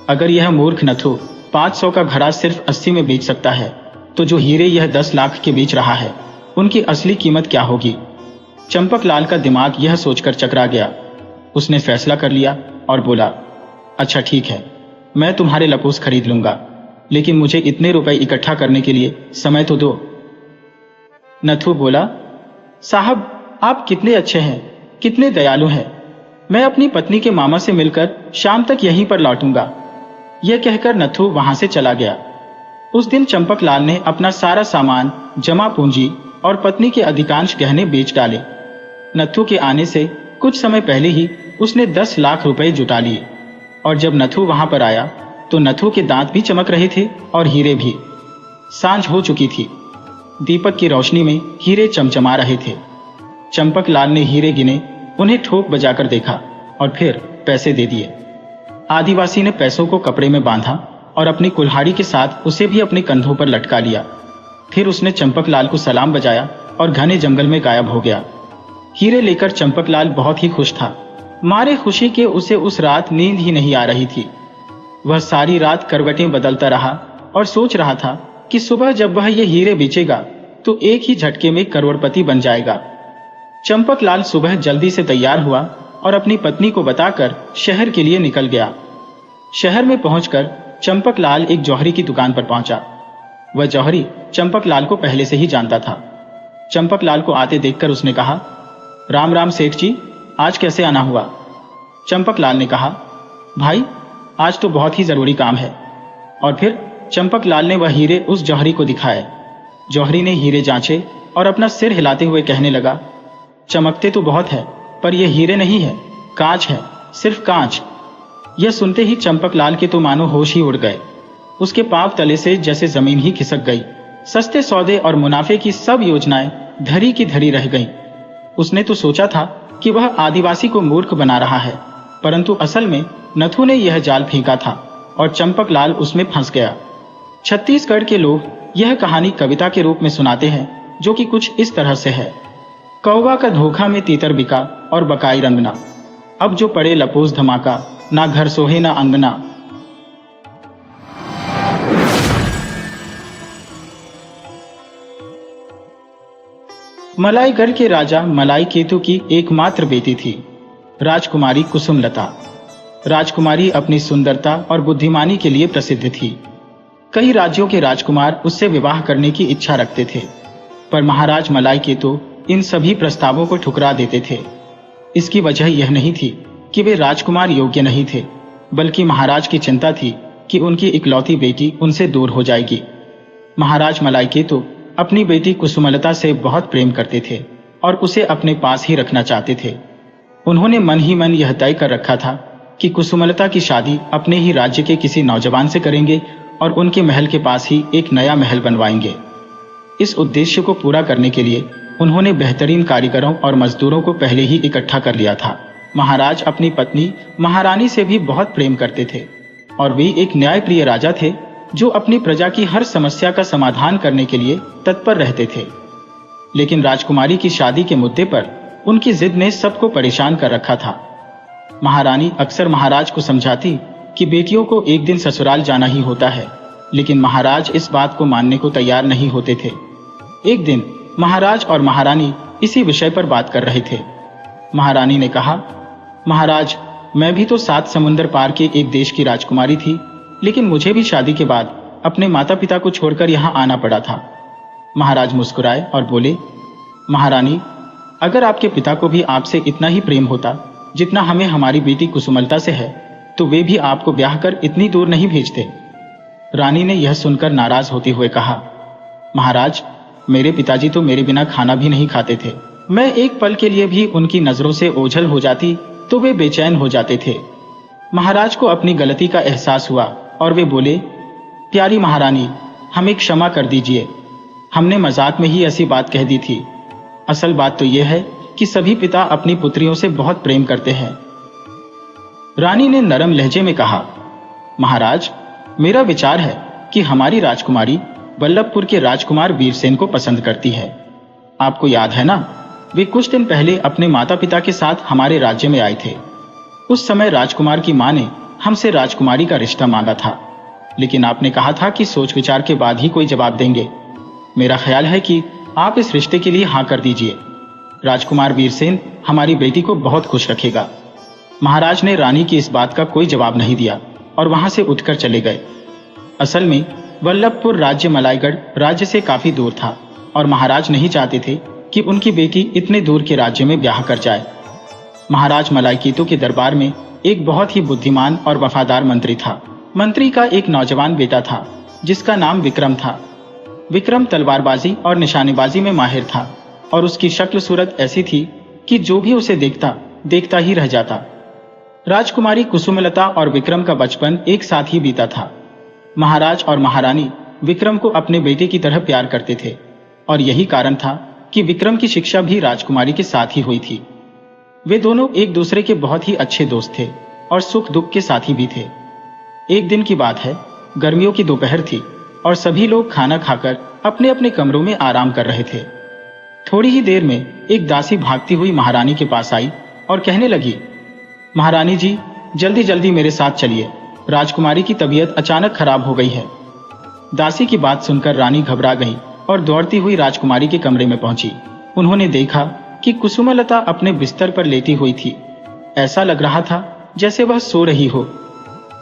अगर यह मूर्ख नथु 500 का घड़ा सिर्फ 80 में बेच सकता है, तो जो हीरे यह 10 लाख के बेच रहा है, उनकी असली कीमत क्या होगी? चंपकलाल का दिमाग यह सोचकर चकरा गया। उसने फैसला कर लिया और बोला, अच्छा ठीक है, मैं तुम्हारे लपोस खरीद लूंगा, लेकिन मुझे इतने रुपए इकट्ठा करने के लिए समय तो दो। नथु बोला, साहब आप कितने अच्छे हैं, कितने दयालु हैं। मैं अपनी पत्नी के मामा से मिलकर शाम तक यहीं पर लौटूंगा। यह कहकर नथु वहां से चला गया। उस दिन चंपकलाल ने अपना सारा सामान, जमा पूंजी और पत्नी के अधिकांश गहने बेच डाले। नथु के आने से कुछ समय पहले ही उसने 10 लाख रुपए जुटा लिए और जब नथु वहां पर आया तो नथु के दांत भी चमक रहे थे और हीरे भी। सांझ हो चुकी थी। दीपक की रोशनी में हीरे चमचमा रहे थे। चंपकलाल ने हीरे गिने, उन्हें ठोक बजाकर देखा और फिर पैसे दे दिए। आदिवासी ने पैसों को कपड़े में बांधा और अपनी कुल्हाड़ी के साथ उसे भी अपने कंधों पर लटका लिया। फिर उसने चंपकलाल को सलाम बजाया और घने जंगल में गायब हो गया। हीरे लेकर चंपकलाल बहुत ही खुश था। मारे खुशी के उसे उस रात नींद ही नहीं आ रही थी। वह सारी रात करवटें बदलता रहा और सोच रहा था कि सुबह जब वह ये हीरे बेचेगा तो एक ही झटके में करोड़पति बन जाएगा। चंपकलाल सुबह जल्दी से तैयार हुआ और अपनी पत्नी को बताकर शहर के लिए निकल गया। शहर में पहुंचकर चंपकलाल एक जौहरी की दुकान पर पहुंचा। वह जौहरी चंपकलाल को पहले से ही जानता था। चंपकलाल को आते देखकर उसने कहा, राम राम सेठ जी, आज कैसे आना हुआ? चंपकलाल ने कहा, भाई आज तो बहुत ही जरूरी काम है। और फिर चंपकलाल ने वह हीरे उस जौहरी को दिखाए। जौहरी ने हीरे जांचे और अपना सिर हिलाते हुए कहने लगा, चमकते तो बहुत है, पर यह हीरे नहीं है, कांच है, सिर्फ कांच। यह सुनते ही चंपकलाल के तो मानो होश ही उड़ गए। उसके पांव तले से जैसे जमीन ही खिसक गई। सस्ते सौदे और मुनाफे की सब योजनाएं धरी की धरी रह गईं। उसने तो सोचा था कि वह आदिवासी को मूर्ख बना रहा है, परंतु असल में नथु ने यह जाल फेंका था और चंपकलाल उसमें फंस गया। छत्तीसगढ़ के लोग यह कहानी कविता के रूप में सुनाते हैं, जो कि कुछ इस तरह से है। कौवा का धोखा में तीतर बिका और बकाई रंगना, अब जो पड़े लपोस धमाका, ना घर सोहे ना अंगना। मलाईगढ़ के राजा मलाई केतु की एकमात्र बेटी थी, राजकुमारी कुसुमलता। राजकुमारी अपनी सुंदरता और बुद्धिमानी के लिए प्रसिद्ध थी। कई राज्यों के राजकुमार उससे विवाह करने की इच्छा रखते थे, पर महाराज मलाई केतु इन सभी प्रस्तावों को ठुकरा देते थे। इसकी वजह यह नहीं थी कि वे राजकुमार योग्य नहीं थे, बल्कि महाराज की चिंता थी कि उनकी इकलौती बेटी उनसे दूर हो जाएगी। महाराज मलाई केतु अपनी बेटी कुसुमलता से बहुत प्रेम करते थे और उसे अपने पास ही रखना चाहते थे। उन्होंने मन ही मन यह तय कर रखा था कि कुसुमलता की शादी अपने ही राज्य के किसी नौजवान से करेंगे और उनके महल के पास ही एक नया महल बनवाएंगे। इस उद्देश्य को पूरा करने के लिए उन्होंने बेहतरीन कारीगरों और मजदूरों को पहले ही इकट्ठा कर लिया था। महाराज अपनी पत्नी महारानी से भी बहुत प्रेम करते थे और वे एक न्यायप्रिय राजा थे जो अपनी प्रजा की हर समस्या का समाधान करने के लिए तत्पर रहते थे। लेकिन राजकुमारी की शादी के मुद्दे पर उनकी जिद ने सबको परेशान कर रखा था। महारानी अक्सर महाराज को समझाती कि बेटियों को एक दिन ससुराल जाना ही होता है, लेकिन महाराज इस बात को मानने को तैयार नहीं होते थे। एक दिन महाराज और महारानी इसी विषय पर बात कर रहे थे। महारानी ने कहा, महाराज, मैं भी तो 7 समुंदर पार के एक देश की राजकुमारी थी, लेकिन मुझे भी शादी के बाद अपने माता पिता को छोड़कर यहाँ आना पड़ा था। महाराज मुस्कुराए और बोले, महारानी, अगर आपके पिता को भी आपसे इतना ही प्रेम होता जितना हमें हमारी बेटी कुसुमलता से है, तो वे भी आपको ब्याह कर इतनी दूर नहीं भेजते। रानी ने यह सुनकर नाराज होते हुए कहा, महाराज, मेरे पिताजी तो मेरे बिना खाना भी नहीं खाते थे। मैं एक पल के लिए भी उनकी नजरों से ओझल हो जाती तो वे बेचैन हो जाते थे। महाराज को अपनी गलती का एहसास हुआ और वे बोले, प्यारी महारानी, हमें क्षमा कर दीजिए। हमने मजाक में ही ऐसी बात कह दी थी। असल बात तो यह है कि सभी पिता अपनी पुत्रियों से बहुत प्रेम करते हैं। रानी ने नरम लहजे में कहा, महाराज, मेरा विचार है कि हमारी राजकुमारी वल्लभपुर के राजकुमार वीरसेन को पसंद करती है। आपको याद है ना, वे कुछ दिन पहले अपने माता पिता के साथ हमारे राज्य में आए थे। उस समय राजकुमार की मां ने हमसे राजकुमारी का रिश्ता मांगा था, लेकिन आपने कहा था कि सोच विचार के बाद ही कोई जवाब देंगे। मेरा ख्याल है कि आप इस रिश्ते के लिए हाँ कर दीजिए। राजकुमार वीरसेन हमारी बेटी को बहुत खुश रखेगा। महाराज ने रानी की इस बात का कोई जवाब नहीं दिया और वहां से उठकर चले गए। असल में वल्लभपुर राज्य मलाईगढ़ राज्य से काफी दूर था और महाराज नहीं चाहते थे कि उनकी बेटी इतने दूर के राज्य में ब्याह कर जाए। महाराज मलाईकेतु के दरबार में एक बहुत ही बुद्धिमान और वफादार मंत्री था। मंत्री का एक नौजवान बेटा था जिसका नाम विक्रम था। विक्रम तलवारबाजी और निशानेबाजी में माहिर था और उसकी शक्ल सूरत ऐसी थी कि जो भी उसे देखता ही रह जाता। राजकुमारी कुसुमलता और विक्रम का बचपन एक साथ ही बीता था। महाराज और महारानी विक्रम को अपने बेटे की तरह प्यार करते थे और यही कारण था कि विक्रम की शिक्षा भी राजकुमारी के साथ ही हुई थी। वे दोनों एक दूसरे के बहुत ही अच्छे दोस्त थे और सुख दुख के साथी भी थे। एक दिन की बात है, गर्मियों की दोपहर थी और सभी लोग खाना खाकर अपने अपने कमरों में आराम कर रहे थे। थोड़ी ही देर में एक दासी भागती हुई महारानी के पास आई और कहने लगी, महारानी जी, जल्दी जल्दी मेरे साथ चलिए, राजकुमारी की तबीयत अचानक खराब हो गई है। दासी की बात सुनकर रानी घबरा गई और दौड़ती हुई राजकुमारी के कमरे में पहुंची। उन्होंने देखा कि कुसुमलता अपने बिस्तर पर लेटी हुई थी। ऐसा लग रहा था जैसे वह सो रही हो।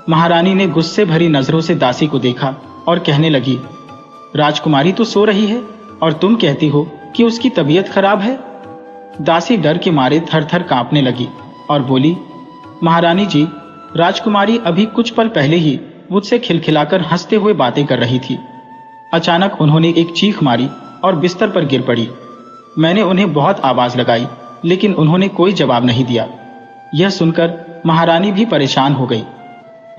महारानी ने गुस्से भरी नजरों से दासी को देखा और कहने लगी, राजकुमारी तो सो रही है और तुम कहती हो कि उसकी तबीयत खराब है। दासी डर के मारे थर थर कांपने लगी और बोली, महारानी जी, राजकुमारी अभी कुछ पल पहले ही मुझसे खिलखिलाकर हंसते हुए बातें कर रही थी। अचानक उन्होंने एक चीख मारी और बिस्तर पर गिर पड़ी। मैंने उन्हें बहुत आवाज लगाई, लेकिन उन्होंने कोई जवाब नहीं दिया। यह सुनकर महारानी भी परेशान हो गई।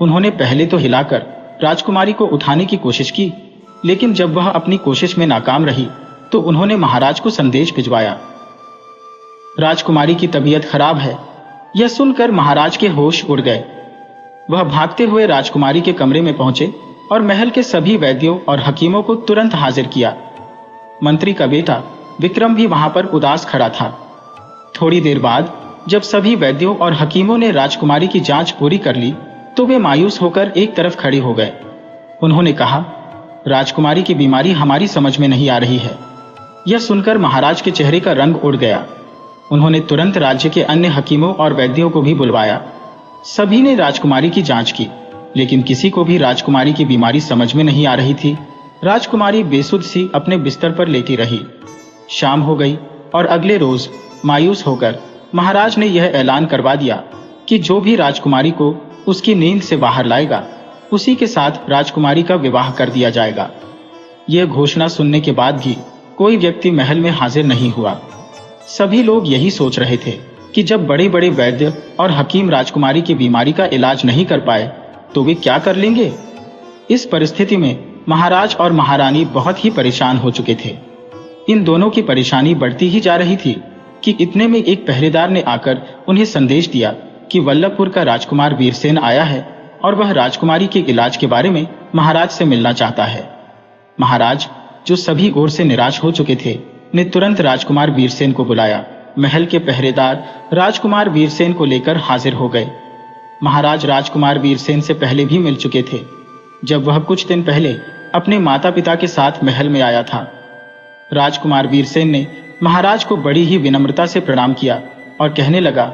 उन्होंने पहले तो हिलाकर राजकुमारी को उठाने की कोशिश की, लेकिन जब वह अपनी कोशिश में नाकाम रही तो उन्होंने महाराज को संदेश भिजवाया, राजकुमारी की तबीयत खराब है। यह सुनकर महाराज के होश उड़ गए। वह भागते हुए राजकुमारी के कमरे में पहुंचे और महल के सभी वैद्यों और हकीमों को तुरंत हाजिर किया। मंत्री का बेटा विक्रम भी वहां पर उदास खड़ा था। थोड़ी देर बाद जब सभी वैद्यों और हकीमों ने राजकुमारी की जांच पूरी कर ली तो वे मायूस होकर एक तरफ खड़े हो गए। उन्होंने कहा, राजकुमारी की बीमारी हमारी समझ में नहीं आ रही है। यह सुनकर महाराज के चेहरे का रंग उड़ गया। उन्होंने तुरंत राज्य के अन्य हकीमों और वैद्यों को भी बुलवाया। सभी ने राजकुमारी की जांच की, लेकिन किसी को भी राजकुमारी की बीमारी समझ में नहीं आ रही थी। राजकुमारी बेसुध सी अपने बिस्तर पर लेटी रही। शाम हो गई और अगले रोज मायूस होकर महाराज ने यह ऐलान करवा दिया कि जो भी राजकुमारी को उसकी नींद से बाहर लाएगा उसी के साथ राजकुमारी का विवाह कर दिया जाएगा। यह घोषणा सुनने के बाद भी कोई व्यक्ति महल में हाजिर नहीं हुआ। सभी लोग यही सोच रहे थे कि जब बड़े बड़े वैद्य और हकीम राजकुमारी की बीमारी का इलाज नहीं कर पाए तो वे क्या कर लेंगे। इस परिस्थिति में महाराज और महारानी बहुत ही परेशान हो चुके थे। इन दोनों की परेशानी बढ़ती ही जा रही थी कि इतने में एक पहरेदार ने आकर उन्हें संदेश दिया कि वल्लभपुर का राजकुमार वीरसेन आया है और वह राजकुमारी के इलाज के बारे में महाराज से मिलना चाहता है। महाराज, जो सभी ओर से निराश हो चुके थे, ने तुरंत राजकुमार वीरसेन को बुलाया। महल के पहरेदार राजकुमार वीरसेन को लेकर हाजिर हो गए। महाराज राजकुमार वीरसेन से पहले भी मिल चुके थे, जब वह कुछ दिन पहले अपने माता पिता के साथ महल में आया था। राजकुमार वीरसेन ने महाराज को बड़ी ही विनम्रता से प्रणाम किया और कहने लगा,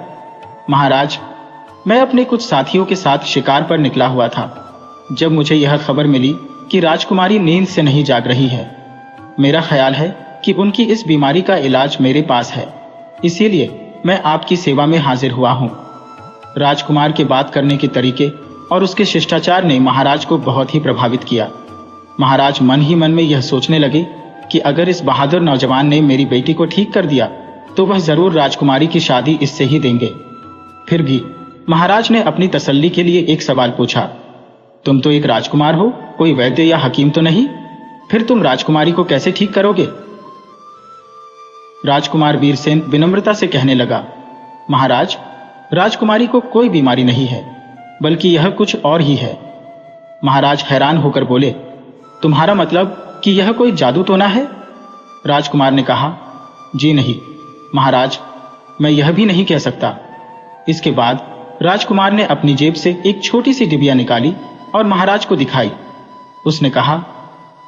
महाराज, मैं अपने कुछ साथियों के साथ शिकार पर निकला हुआ था। जब मुझे यह खबर मिली कि राजकुमारी नींद से नहीं जाग रही है, मेरा ख्याल है कि उनकी इस बीमारी का इलाज मेरे पास है, इसीलिए मैं आपकी सेवा में हाजिर हुआ हूँ। राजकुमार के बात करने के तरीके और उसके शिष्टाचार ने महाराज को बहुत ही प्रभावित किया। महाराज मन ही मन में यह सोचने लगे कि अगर इस बहादुर नौजवान ने मेरी बेटी को ठीक कर दिया तो वह जरूर राजकुमारी की शादी इससे ही देंगे। फिर भी महाराज ने अपनी तसल्ली के लिए एक सवाल पूछा, तुम तो एक राजकुमार हो, कोई वैद्य या हकीम तो नहीं, फिर तुम राजकुमारी को कैसे ठीक करोगे। राजकुमार वीरसेन विनम्रता से कहने लगा, महाराज, राजकुमारी को कोई बीमारी नहीं है, बल्कि यह कुछ और ही है। महाराज हैरान होकर बोले, तुम्हारा मतलब कि यह कोई जादू टोना है। राजकुमार ने कहा, जी नहीं महाराज, मैं यह भी नहीं कह सकता। इसके बाद राजकुमार ने अपनी जेब से एक छोटी सी डिबिया निकाली और महाराज को दिखाई। उसने कहा,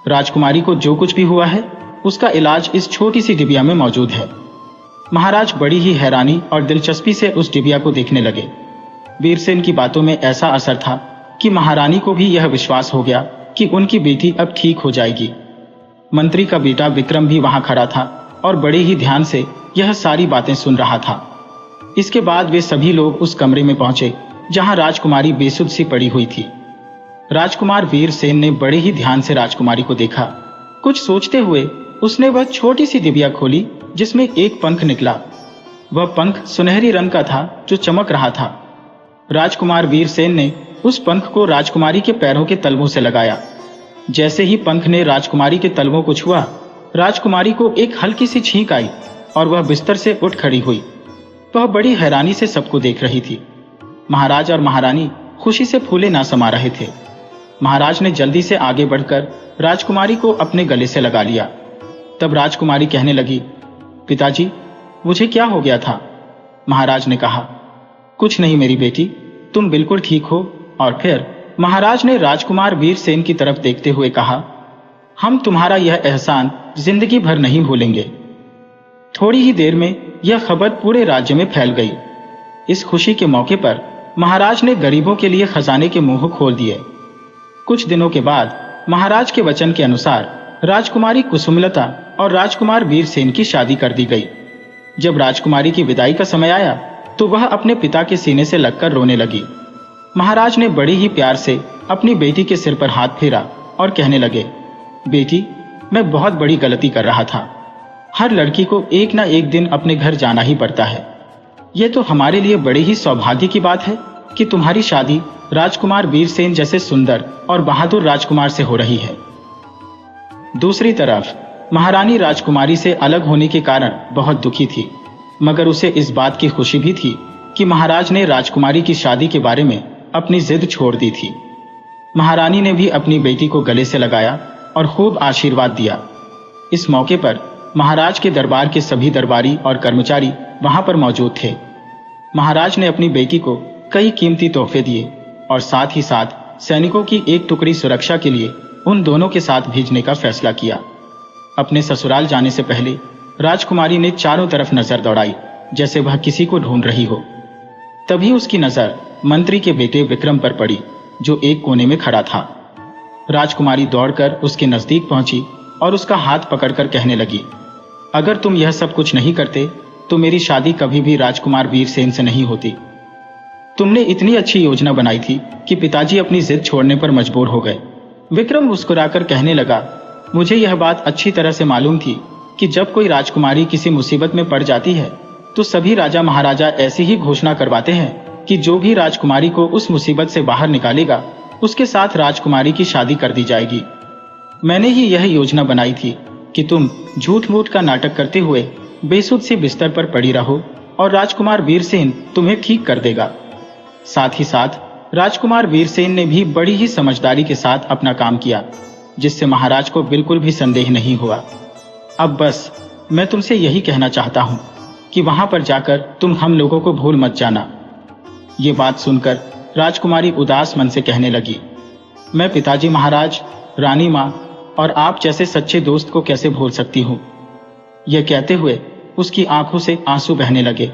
राजकुमारी को जो कुछ भी हुआ है उसका इलाज इस छोटी सी डिबिया में मौजूद है। महाराज बड़ी ही हैरानी और दिलचस्पी से उस डिबिया को देखने लगे। वीरसेन की बातों में ऐसा असर था कि महारानी को भी यह विश्वास हो गया कि उनकी बेटी अब ठीक हो जाएगी। मंत्री का बेटा विक्रम भी वहां खड़ा था और बड़े ही ध्यान से यह सारी बातें सुन रहा था। इसके बाद वे सभी लोग उस कमरे में पहुंचे जहां राजकुमारी बेसुध सी पड़ी हुई थी। राजकुमार वीरसेन ने बड़े ही ध्यान से राजकुमारी को देखा। कुछ सोचते हुए उसने वह छोटी सी डिबिया खोली जिसमें एक पंख निकला। वह पंख सुनहरी रंग का था जो चमक रहा था। राजकुमार वीरसेन ने उस पंख को राजकुमारी के पैरों के तलवों से लगाया। जैसे ही पंख ने राजकुमारी के तलवों को छुआ, राजकुमारी को एक हल्की सी छींक आई और वह बिस्तर से उठ खड़ी हुई। वह बड़ी हैरानी से सबको देख रही थी। महाराज और महारानी खुशी से फूले ना समा रहे थे। महाराज ने जल्दी से आगे बढ़कर राजकुमारी को अपने गले से लगा लिया। तब राजकुमारी कहने लगी, पिताजी, मुझे क्या हो गया था। महाराज ने कहा, कुछ नहीं मेरी बेटी, तुम बिल्कुल ठीक हो। और फिर महाराज ने राजकुमार वीरसेन की तरफ देखते हुए कहा, हम तुम्हारा यह एहसान जिंदगी भर नहीं भूलेंगे। थोड़ी ही देर में यह खबर पूरे राज्य में फैल गई। इस खुशी के मौके पर महाराज ने गरीबों के लिए खजाने के मुंह खोल दिए। कुछ दिनों के बाद महाराज के वचन के अनुसार राजकुमारी कुसुमलता और राजकुमार वीरसेन की शादी कर दी गई। जब राजकुमारी की विदाई का समय आया तो वह अपने पिता के सीने से लगकर रोने लगी। महाराज ने बड़े ही प्यार से अपनी बेटी के सिर पर हाथ फेरा और कहने लगे, बेटी, मैं बहुत बड़ी गलती कर रहा था। हर लड़की को एक ना एक दिन अपने घर जाना ही पड़ता है। यह तो हमारे लिए बड़े ही सौभाग्य की बात है कि तुम्हारी शादी राजकुमार वीरसेन जैसे सुंदर और बहादुर राजकुमार से हो रही है। दूसरी तरफ महारानी राजकुमारी से अलग होने के कारण बहुत दुखी थी, मगर उसे इस बात की खुशी भी थी कि महाराज ने राजकुमारी की शादी के बारे में अपनी जिद छोड़ दी थी। महारानी ने भी अपनी बेटी को गले से लगाया और खूब आशीर्वाद दिया। इस मौके पर महाराज के दरबार के सभी दरबारी और कर्मचारी वहां पर मौजूद थे। महाराज ने अपनी बेटी को कई कीमती तोहफे दिए और साथ ही साथ सैनिकों की एक टुकड़ी सुरक्षा के लिए उन दोनों के साथ भेजने का फैसला किया। अपने ससुराल जाने से पहले राजकुमारी ने चारों तरफ नजर दौड़ाई जैसे वह किसी को ढूंढ रही हो। तभी उसकी नजर मंत्री के बेटे विक्रम पर पड़ी जो एक कोने में खड़ा था। राजकुमारी दौड़कर उसके नजदीक पहुंची और उसका हाथ पकड़कर कहने लगी, अगर तुम यह सब कुछ नहीं करते तो मेरी शादी कभी भी राजकुमार वीरसेन से नहीं होती। तुमने इतनी अच्छी योजना बनाई थी कि पिताजी अपनी जिद छोड़ने पर मजबूर हो गए। विक्रम मुस्कुराकर कहने लगा, मुझे यह बात अच्छी तरह से मालूम थी कि जब कोई राजकुमारी किसी मुसीबत में पड़ जाती है तो सभी राजा महाराजा ऐसी ही घोषणा करवाते हैं कि जो भी राजकुमारी को उस मुसीबत से बाहर निकालेगा उसके साथ राजकुमारी की शादी कर दी जाएगी। मैंने ही यह योजना बनाई थी कि तुम झूठ मूठ का नाटक करते हुए बेसुध से बिस्तर पर पड़ी रहो और राजकुमार वीरसेन तुम्हें ठीक कर देगा। साथ ही साथ राजकुमार वीरसेन ने भी बड़ी ही समझदारी के साथ अपना काम किया, जिससे महाराज को बिल्कुल भी संदेह नहीं हुआ। अब बस मैं तुमसे यही कहना चाहता हूँ कि वहां पर जाकर तुम हम लोगों को भूल मत जाना। ये बात सुनकर राजकुमारी उदास मन से कहने लगी, मैं पिताजी महाराज, रानी माँ और आप जैसे सच्चे दोस्त को कैसे भूल सकती हूँ। यह कहते हुए उसकी आंखों से आंसू बहने लगे।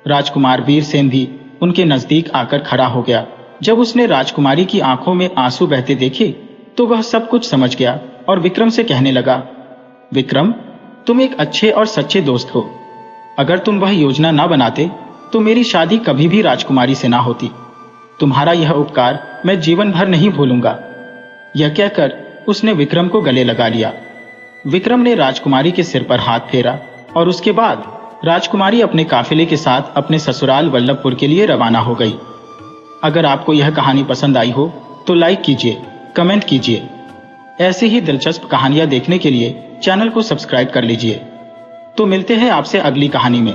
राजकुमार वीरसेन भी उनके नजदीक आकर खड़ा हो गया। जब उसने राजकुमारी की आंखों में आंसू बहते देखे तो वह सब कुछ समझ गया और विक्रम से कहने लगा, विक्रम, तुम एक अच्छे और सच्चे दोस्त हो। अगर तुम वह योजना ना बनाते तो मेरी शादी कभी भी राजकुमारी से ना होती। तुम्हारा यह उपकार मैं जीवन भर नहीं भूलूंगा। यह कहकर उसने विक्रम को गले लगा लिया। विक्रम ने राजकुमारी के सिर पर हाथ फेरा और उसके बाद राजकुमारी अपने काफिले के साथ अपने ससुराल वल्लभपुर के लिए रवाना हो गई। अगर आपको यह कहानी पसंद आई हो तो लाइक कीजिए, कमेंट कीजिए। ऐसी ही दिलचस्प कहानियां देखने के लिए चैनल को सब्सक्राइब कर लीजिए। तो मिलते हैं आपसे अगली कहानी में।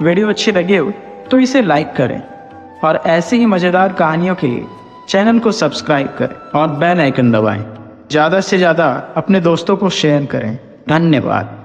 वीडियो अच्छी लगी हो तो इसे लाइक करें और ऐसी ही मजेदार कहानियों के लिए चैनल को सब्सक्राइब करें और बेल आइकन दबाएं। ज़्यादा से ज़्यादा अपने दोस्तों को शेयर करें। धन्यवाद।